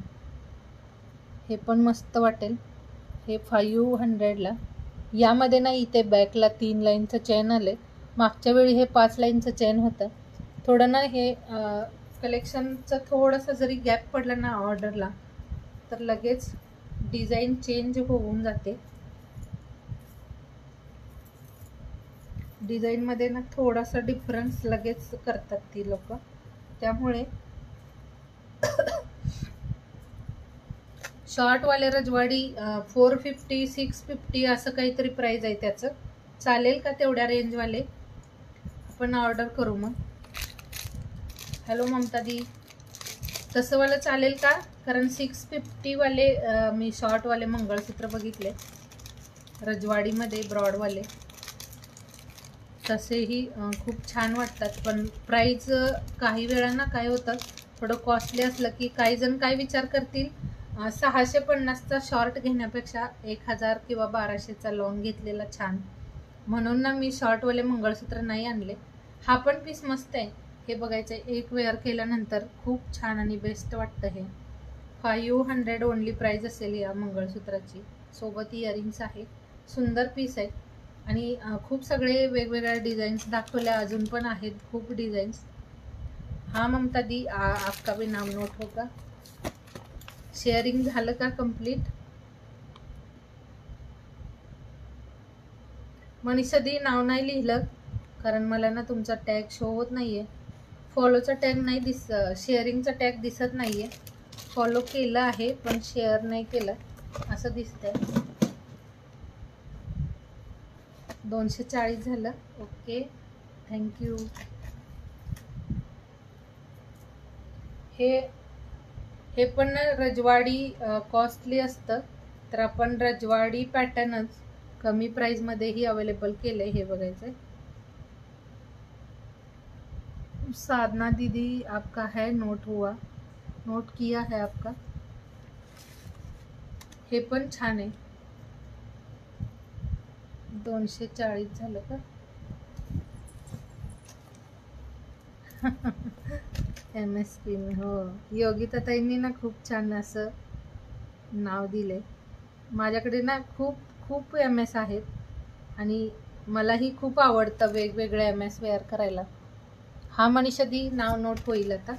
हे पण मस्त वाटेल. हे 500ला. यामध्ये ना इथे बॅकला 3 लाईनचं चेन आले. मागच्या वेळी हे 5 लाईनचं चेन होतं. थोडं ना हे कलेक्शनचं थोडंसं जरी गॅप पडला ना ऑर्डरला, तर लगेच डिझाईन चेंज होऊन जाते. डिझाईनमध्ये ना थोडासा डिफरन्स लगेच करतात ती लोक, त्यामुळे शॉर्टवाले रजवाडी 450 650 असं काहीतरी प्राईज आहे त्याचं. चालेल का तेवढ्या रेंजवाले? आपण ऑर्डर करू मग. हॅलो ममता दी, तसंवालं चालेल का? कारण 650 वाले मी शॉर्टवाले मंगळसूत्र बघितले रजवाडीमध्ये, ब्रॉडवाले. तसेही खूप छान वाटतात, पण प्राईज काही वेळांना काय होतं, थोडं कॉस्टली असलं की काही जण काय विचार करतील, 650चा शॉर्ट घेण्यापेक्षा 1000 किंवा 1200चा लॉंग घेतलेला छान. म्हणून ना मी शॉर्टवाले मंगळसूत्र नाही आणले. हा पण पीस मस्त आहे, हे बघायचं. एक वेअर केल्यानंतर खूप छान आणि बेस्ट वाटतं हे. 500 ओनली प्राईज असेल या मंगळसूत्राची. सोबत इयरिंग्स आहे. सुंदर पीस आहे आणि खूप सगळे वेगवेगळ्या डिझाईन्स दाखवल्या, अजून पण आहेत खूप डिझाईन्स. हाँ ममता दी, आपका भी नाम नोट होगा. शेअरिंग झालं का कंप्लीट? मनीषा दी, नाव नाही लिहिलं कारण मला ना तुमचा टॅग शो होत नाहीये. फॉलोचा टॅग नाही शेअरिंगचा टॅग दिसत नाहीये. फॉलो केलं आहे पण शेअर नाही केलं असं दिसतंय. 240 झालं. Okay, thank you. हे पण रजवाडी कॉस्टली असतं, तर आपण रजवाडी पॅटर्नच कमी प्राईजमध्येही अवेलेबल केले. हे बघायचं. साधना दीदी, आपका है नोट हुआ, नोट किया है आपका. हे पण छान आहे. 240 झालं का? MSP में हो. योगिता ताईंनी ना खूप छान असं नाव दिले. माझ्याकडे ना खूप खूप MS आहेत आणि मलाही खूप आवडतं वेगवेगळे MS वेअर करायला. हा मनीषा दी, नाव नोट होईल आता.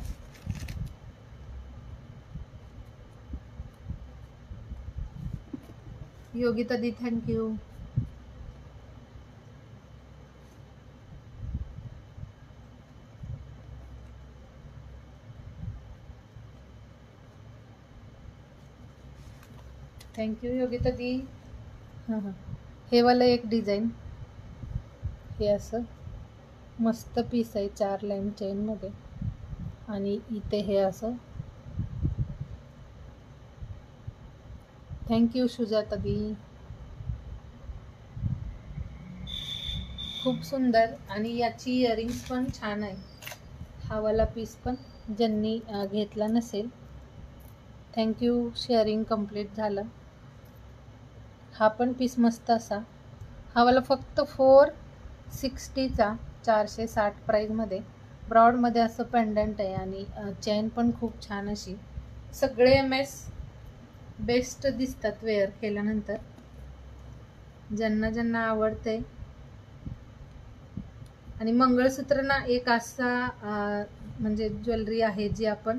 योगिता दी, थँक्यू. थँक्यू योगिता दी. हां हां, हे वाला एक डिझाईन, हे असं मस्त पीस आहे 4 लाईन चेनमध्ये आणि इथे हे असं. थँक्यू सुजाता दी. खूप सुंदर आणि याची इयरिंग्स पण छान आहे. हा वाला पीस पण ज्यांनी घेतला नसेल, थँक्यू. शेअरिंग कंप्लीट झालं. हा पण पीस मस्त असा. हा वाला फक्त 460चा 460 प्राईजमध्ये, ब्रॉडमध्ये असं पेंडंट आहे आणि चेन पण खूप छान अशी. सगळे MS बेस्ट दिसतात वेअर केल्यानंतर, ज्यांना ज्यांना आवडते. आणि मंगळसूत्र ना एक असा म्हणजे ज्वेलरी आहे जी आपण,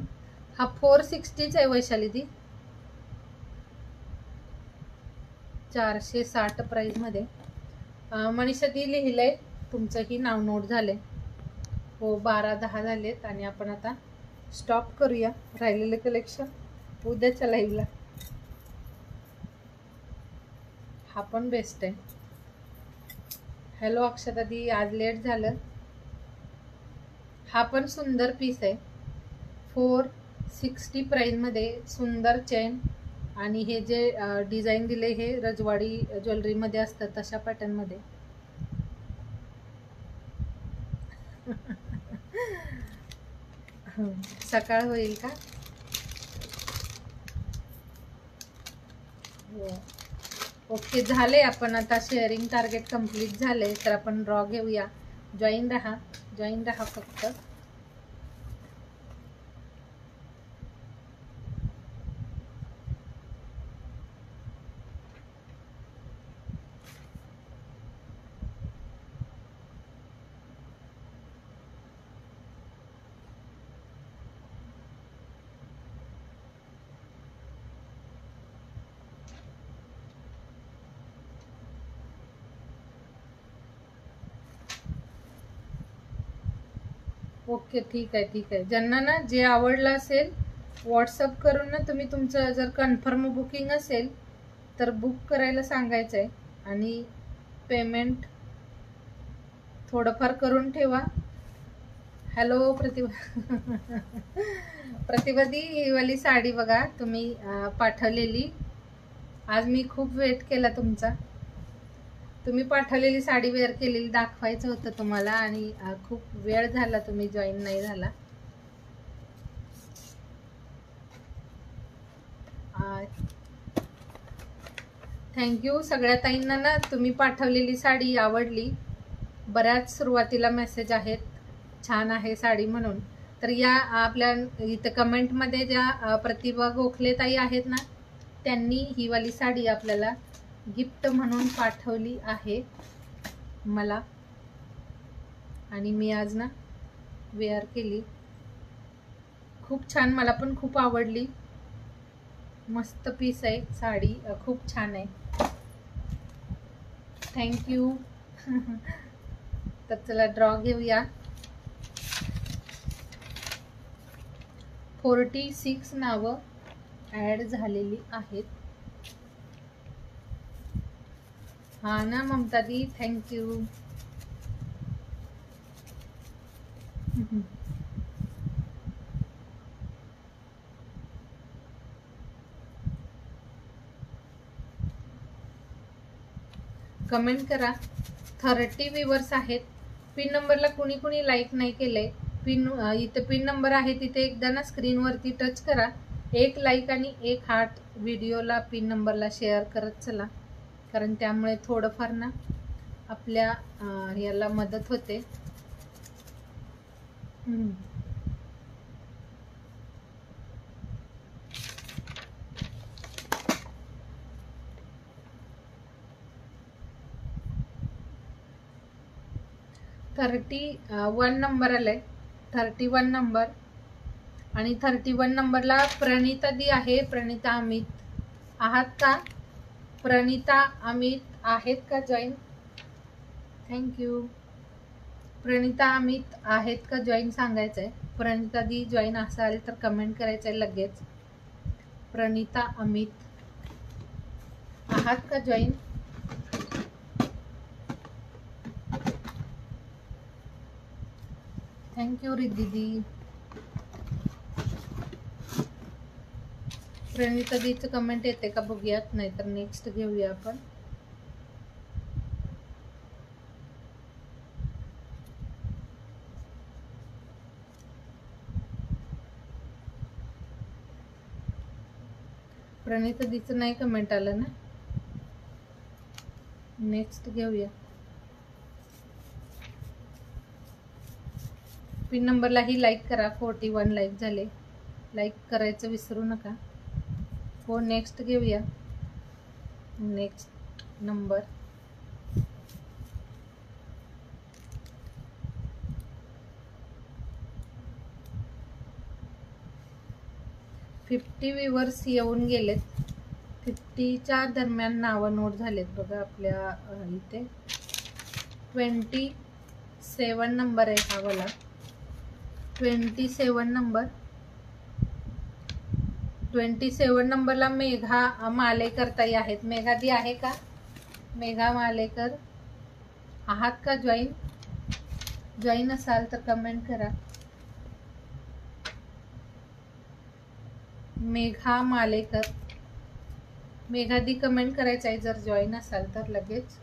हा 460चा आहे वैशाली दी, 460 प्राईजमध्ये. मनीषा दी लिहिलंय, तुमचंही नाव नोट झालंय. हो, 12-10 झालेत आणि आपण आता स्टॉप करूया राहिलेलं कलेक्शन उद्याच्या लाईव्हला. हा पण बेस्ट आहे. हॅलो अक्षता दी, आज लेट झालं. हा पण सुंदर पीस आहे, 460 प्राईजमध्ये. सुंदर चेन आणि हे जे डिझाईन दिले हे रजवाडी ज्वेलरीमध्ये असतं तशा पॅटर्नमध्ये. सकाळ होईल का? ओके, झाले. आपण आता शेअरिंग टार्गेट कंप्लीट झाले, तर आपण ड्रॉ घेऊया. जॉईन राहा फक्त. ओके, ठीक आहे. ज्यांना ना जे आवडलं असेल व्हॉट्सअप करून ना तुम्ही तुमचं, जर कन्फर्म बुकिंग असेल तर बुक करायला सांगायचं आहे. आणि पेमेंट थोडंफार करून ठेवा. हॅलो प्रतिभादी, ही वाली साडी बघा तुम्ही पाठवलेली. आज मी खूप वेट केला तुमचा. तुम्ही पाठवलेली साडी वेअर केलेली दाखवायचं होतं तुम्हाला, आणि खूप वेळ झाला तुम्ही जॉईन नाही झाला. थँक्यू सगळ्या ताईंना ना, तुम्ही पाठवलेली साडी आवडली. बऱ्याच सुरुवातीला मेसेज आहेत छान आहे साडी म्हणून. तर या आपल्या इथं कमेंटमध्ये ज्या प्रतिभा गोखले ताई आहेत ना, त्यांनी ही वाली साडी आपल्याला गिफ्ट म्हणून पाठवली आहे मला, आणि मी आज ना वेअर केली. खूप छान, मला पण खूप आवडली. मस्त पीस आहे साडी, खूप छान आहे. थँक्यू. तर चला ड्रॉ घेऊया. 46 नावं ॲड झालेली आहेत. हा ना ममता दी, थँक्यू. कमेंट करा. 30 व्ह्यूवर्स आहेत. पिन नंबरला कुणी कुणी लाईक नाही केलंय, पिन इथं पिन नंबर आहे तिथे एकदा ना स्क्रीनवरती टच करा. एक लाईक आणि एक हार्ट व्हिडिओला पिन नंबरला शेअर करत चला, कारण त्यामुळे थोडंफार ना आपल्या याला मदत होते. (31) नंबर आलाय. 31 नंबर. आणि 31 नंबरला प्रणिता दी आहे. प्रणिता अमित आहात का? प्रणिता अमित आहेत का जॉईन? थँक्यू. प्रणिता अमित आहेत का जॉईन सांगायचं आहे. प्रणिता दी जॉईन असाल तर कमेंट करायचं आहे लगेच. प्रणिता अमित आहात का जॉईन? थँक्यू रिद्धी. प्रणिता दीचं कमेंट येते का बघूयात, नाही तर नेक्स्ट घेऊया आपण. प्रणिता दीचं नाही कमेंट आलं ना, नेक्स्ट घेऊया. पिन नंबरलाही लाईक करा. 41 लाईक झाले. लाईक करायचं विसरू नका. हो, नेक्स्ट घेऊया. नेक्स्ट नंबर (50) व्ह्यूवर्स येऊन गेलेत. 50च्या दरम्यान नावं नोट झालेत बघा आपल्या इथे. 27 नंबर आहे हा वाला. 27 नंबर. 27 नंबरला मेघा मालेकर ताई आहेत. मेघा दी आहे का? मेघा मालेकर आहात का जॉईन? जॉईन असाल तर कमेंट करा. मेघा मालेकर. मेघा दी कमेंट करायचं आहे जर जॉईन असाल तर लगेच.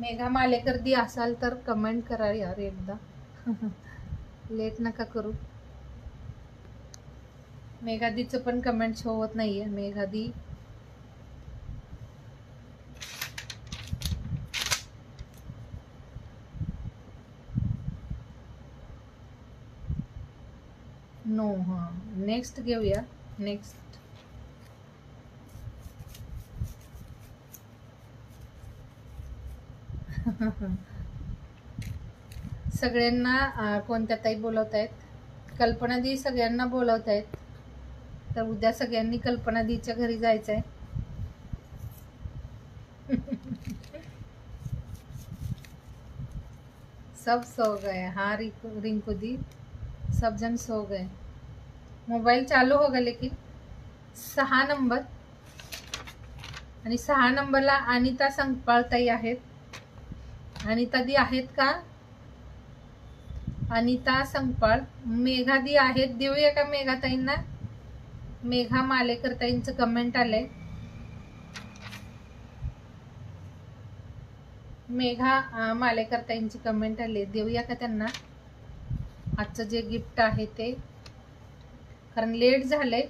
मेघा मालेकर दी असाल तर कमेंट करा यार एकदा. लेट नका करू. मेघादीचं पण कमेंट शो होत नाहीये. मेघादी नो. हां, नेक्स्ट घेऊया. नेक्स्ट सगळ्यांना कोणत्या ताई बोलवत आहेत? कल्पना दी सगळ्यांना बोलवत आहेत. तर उद्या सगळ्यांनी कल्पना दीच्या घरी जायचं आहे. सब सो गए. हाँ रिंकू दी, सब जन सो गए. मोबाईल चालू होगा लेकिन 6 नंबर आणि 6 नंबरला अनिता संकपाळ ताई आहेत. अनिता दी आहेत का? अनिता संकपाळ. मेघादी आहेत. देऊया का मेघा ताईंना? मेघा मालेकर ताईंचं कमेंट आलंय. मेघा मालेकर ताईंची कमेंट आली. देऊया का त्यांना आजचं जे गिफ्ट आहे ते? कारण लेट झालंय,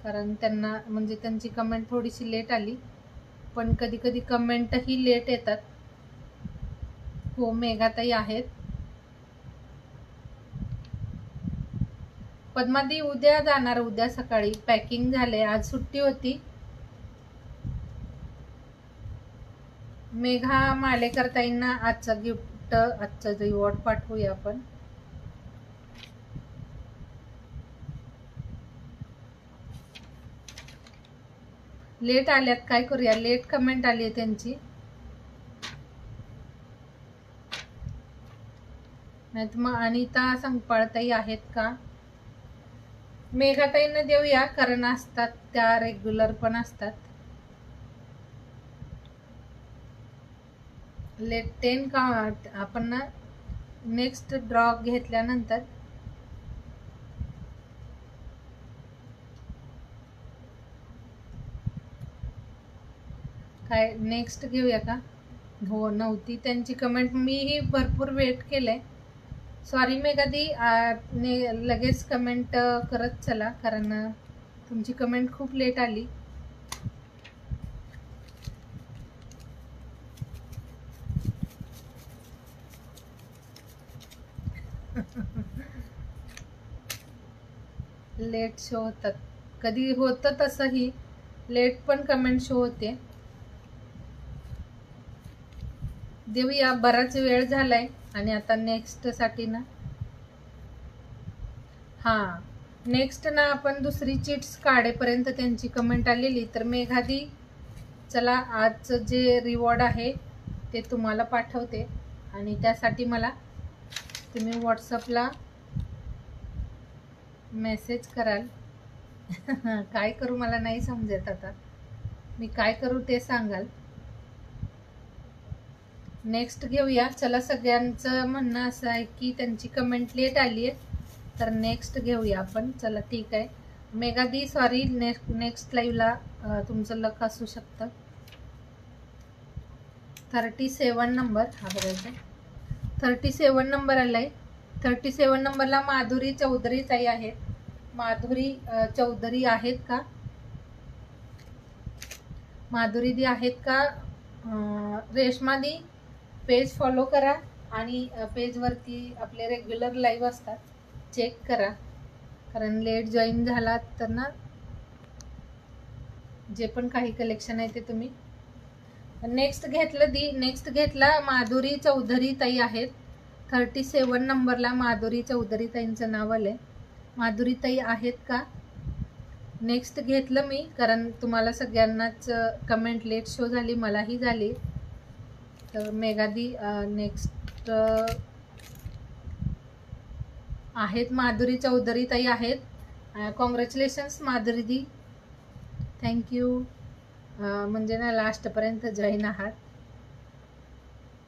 कारण त्यांना म्हणजे त्यांची कमेंट थोडीशी लेट आली, पण कधी कधी कमेंटही लेट येतात. हो, मेघाताई आहेत. पद्मादी उद्या जाणार. उद्या सकाळी पॅकिंग झाले. आज सुट्टी होती. मेघा मालेकर ताईंना आजचं गिफ्ट, आजचं रिवॉर्ड पाठवूया आपण. लेट आल्यात, काय करूया. लेट कमेंट आली आहे त्यांची. नाहीत मग अनिता संकपाळताई आहेत का? मेघाताईंना देऊया, कारण असतात त्या, रेग्युलर पण असतात. लेट 10 का आपण ना नेक्स्ट ड्रॉ घेतल्यानंतर काय नेक्स्ट घेऊया का? हो, नव्हती त्यांची कमेंट. मीही भरपूर वेट केलंय. सॉरी मेघादी, लगेच कमेंट करत चला, कारण तुमची कमेंट खूप लेट आली. लेट शो होतात, कधी होतं तसंही लेट पण कमेंट शो होते. देऊया, बराच वेळ झालाय. आणि आता नेक्स्ट साठी ना, हा नेक्स्ट ना आपण दुसरी चिट्स काढेपर्यंत त्यांची कमेंट आलेली. तर मेघादी चला, आजचं जे रिवॉर्ड आहे ते तुम्हाला पाठवते, आणि त्यासाठी मला तुम्ही व्हॉट्सअपला मेसेज कराल. काय करू मला नाही समजत आता, मी काय करू ते सांगाल. नेक्स्ट घेऊया. चला, सगळ्यांचं म्हणणं असं आहे की त्यांची कमेंट लेट आली आहे, तर नेक्स्ट घेऊया आपण. चला ठीक आहे. मेघादी सॉरी, नेक्स्ट लाईव्हला तुमचं लक असू शकतं. 37 नंबर हा बघायचा. 37 नंबर आलाय. 37 नंबरला माधुरी चौधरी ताई आहेत. माधुरी चौधरी आहेत का? माधुरी दी आहेत का? रेश्मा दी, पेज फॉलो करा आणि पेजवरती आपले रेग्युलर लाईव्ह असतात, चेक करा. कारण लेट जॉईन झालात तर ना, जे पण काही कलेक्शन आहे ते तुम्ही. नेक्स्ट घेतलं दी, नेक्स्ट घेतला. माधुरी चौधरी ताई आहेत. 37 नंबरला माधुरी चौधरी ताईंचं नाव आलंय. माधुरी ताई आहेत का? नेक्स्ट घेतलं मी, कारण तुम्हाला सगळ्यांनाच कमेंट लेट शो झाली, मलाही झाली. तर मेघादी नेक्स्ट आहेत. माधुरी चौधरी ताई आहेत. कॉंग्रॅच्युलेशन्स माधुरी दी, थँक्यू. म्हणजे ना लास्टपर्यंत जॉईन आहात.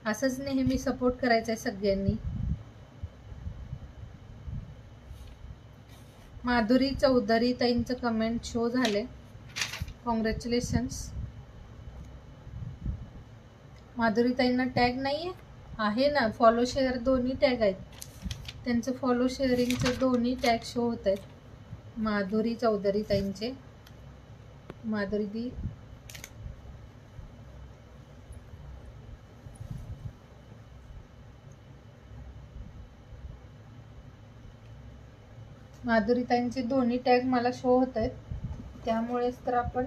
असंच नेहमी सपोर्ट करायचं आहे सगळ्यांनी. माधुरी चौधरी ताईंचं कमेंट शो झाले. कॉंग्रॅच्युलेशन्स माधुरीताईंना टॅग नाही आहे ना, फॉलो शेअर दोन्ही टॅग आहेत त्यांचं. फॉलो शेअरिंगचं दोन्ही टॅग शो होत आहेत माधुरी चौधरी ताईंचे. माधुरी दी माधुरीताईंचे दोन्ही टॅग मला शो होत आहेत, त्यामुळेच तर आपण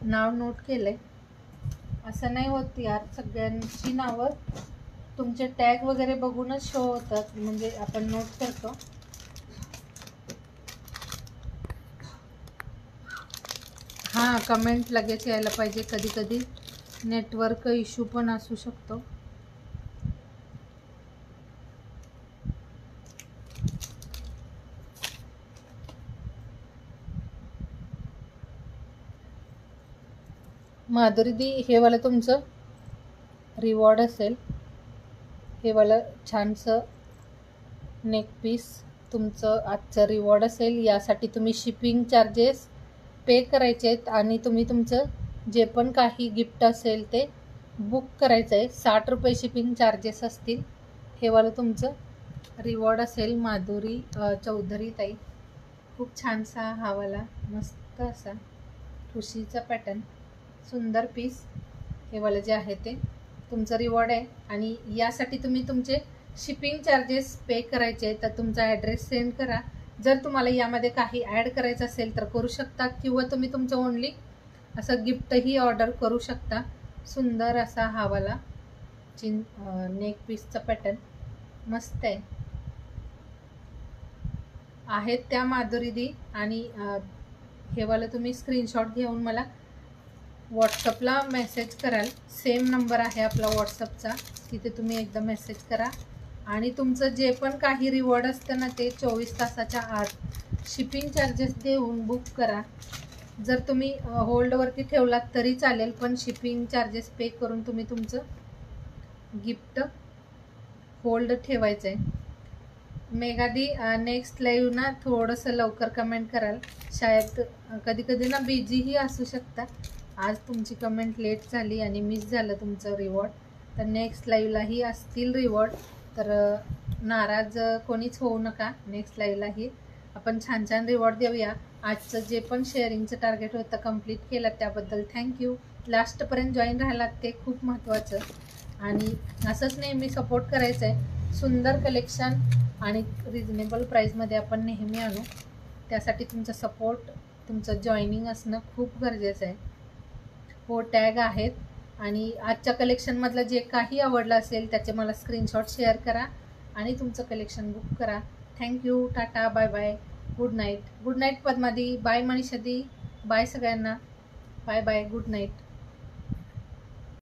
नाव नोट केलंय. असं नाही होत यार, सगळ्यांची नावं तुमचे टॅग वगैरे बघूनच शो होतात, म्हणजे आपण नोट करतो. हां, कमेंट लगेच यायला पाहिजे. कधी कधी नेटवर्क इश्यू पण असू शकतो. माधुरी दी, हे वाला तुमचं रिवॉर्ड असेल. हे वाला छानसं नेक पीस तुमचं आजचं रिवॉर्ड असेल. यासाठी तुम्ही शिपिंग चार्जेस पे करायचे आहेत आणि तुम्ही तुमचं जे पण काही गिफ्ट असेल ते बुक करायचं आहे. 60 रुपये शिपिंग चार्जेस असतील. हे वाला तुमचं रिवॉर्ड असेल माधुरी चौधरी ताई. खूप छानसा हा वाला मस्त असा ठुशीचा पॅटर्न, सुंदर पीस. हे वाला जे आहे ते तुमचं रिवॉर्ड आहे आणि यासाठी तुम्ही तुमचे शिपिंग चार्जेस पे करायचे. तर तुमचा ॲड्रेस सेंड करा. जर तुम्हाला यामध्ये काही ॲड करायचं असेल तर करू शकता, किंवा तुम्ही तुमचं ओनली असं गिफ्टही ऑर्डर करू शकता. सुंदर असा हा वाला नेक पीसचा पॅटर्न मस्त आहे. आहेत त्या माधुरी दी. आणि हे वाला तुम्ही स्क्रीनशॉट घेऊन मला व्हॉट्सअपला मेसेज कराल. सेम नंबर आहे आपला व्हॉट्सअपचा, तिथे तुम्ही एकदा मेसेज करा. आणि तुमचं जे पण काही रिवॉर्ड असतं ना ते 24 तासाच्या आत शिपिंग चार्जेस देऊन बुक करा. जर तुम्ही होल्डवरती ठेवलात तरी चालेल, पण शिपिंग चार्जेस पे करून तुम्ही तुमचं गिफ्ट होल्ड ठेवायचं आहे. मेघादी, नेक्स्ट लाईव्ह ना थोडंसं लवकर कमेंट कराल. शायद कधी कधी ना बिझीही असू शकता. आज तुमची कमेंट लेट झाली आणि मिस झालं तुमचं रिवॉर्ड. तर नेक्स्ट लाईव्हलाही असतील रिवॉर्ड, तर नाराज कोणीच होऊ नका. नेक्स्ट लाईव्हलाही आपण छान छान रिवॉर्ड देऊया. आजचं जे पण शेअरिंगचं टार्गेट होतं कंप्लीट केलं त्याबद्दल थँक्यू. लास्टपर्यंत जॉईन राहिलात ते खूप महत्त्वाचं. आणि असंच नेहमी सपोर्ट करायचं आहे. सुंदर कलेक्शन आणि रिजनेबल प्राईसमध्ये आपण नेहमी आणू. त्यासाठी तुमचा सपोर्ट, तुमचं जॉईनिंग असणं खूप गरजेचं आहे. हो, टॅग आहेत. आणि आजच्या कलेक्शनमधलं जे काही आवडलं असेल त्याचे मला स्क्रीनशॉट शेअर करा आणि तुमचं कलेक्शन बुक करा. Thank you. Tata, bye bye, good night. Good night पद्मादी, बाय मनीषादी, बाय सगळ्यांना, बाय बाय, गुड नाईट.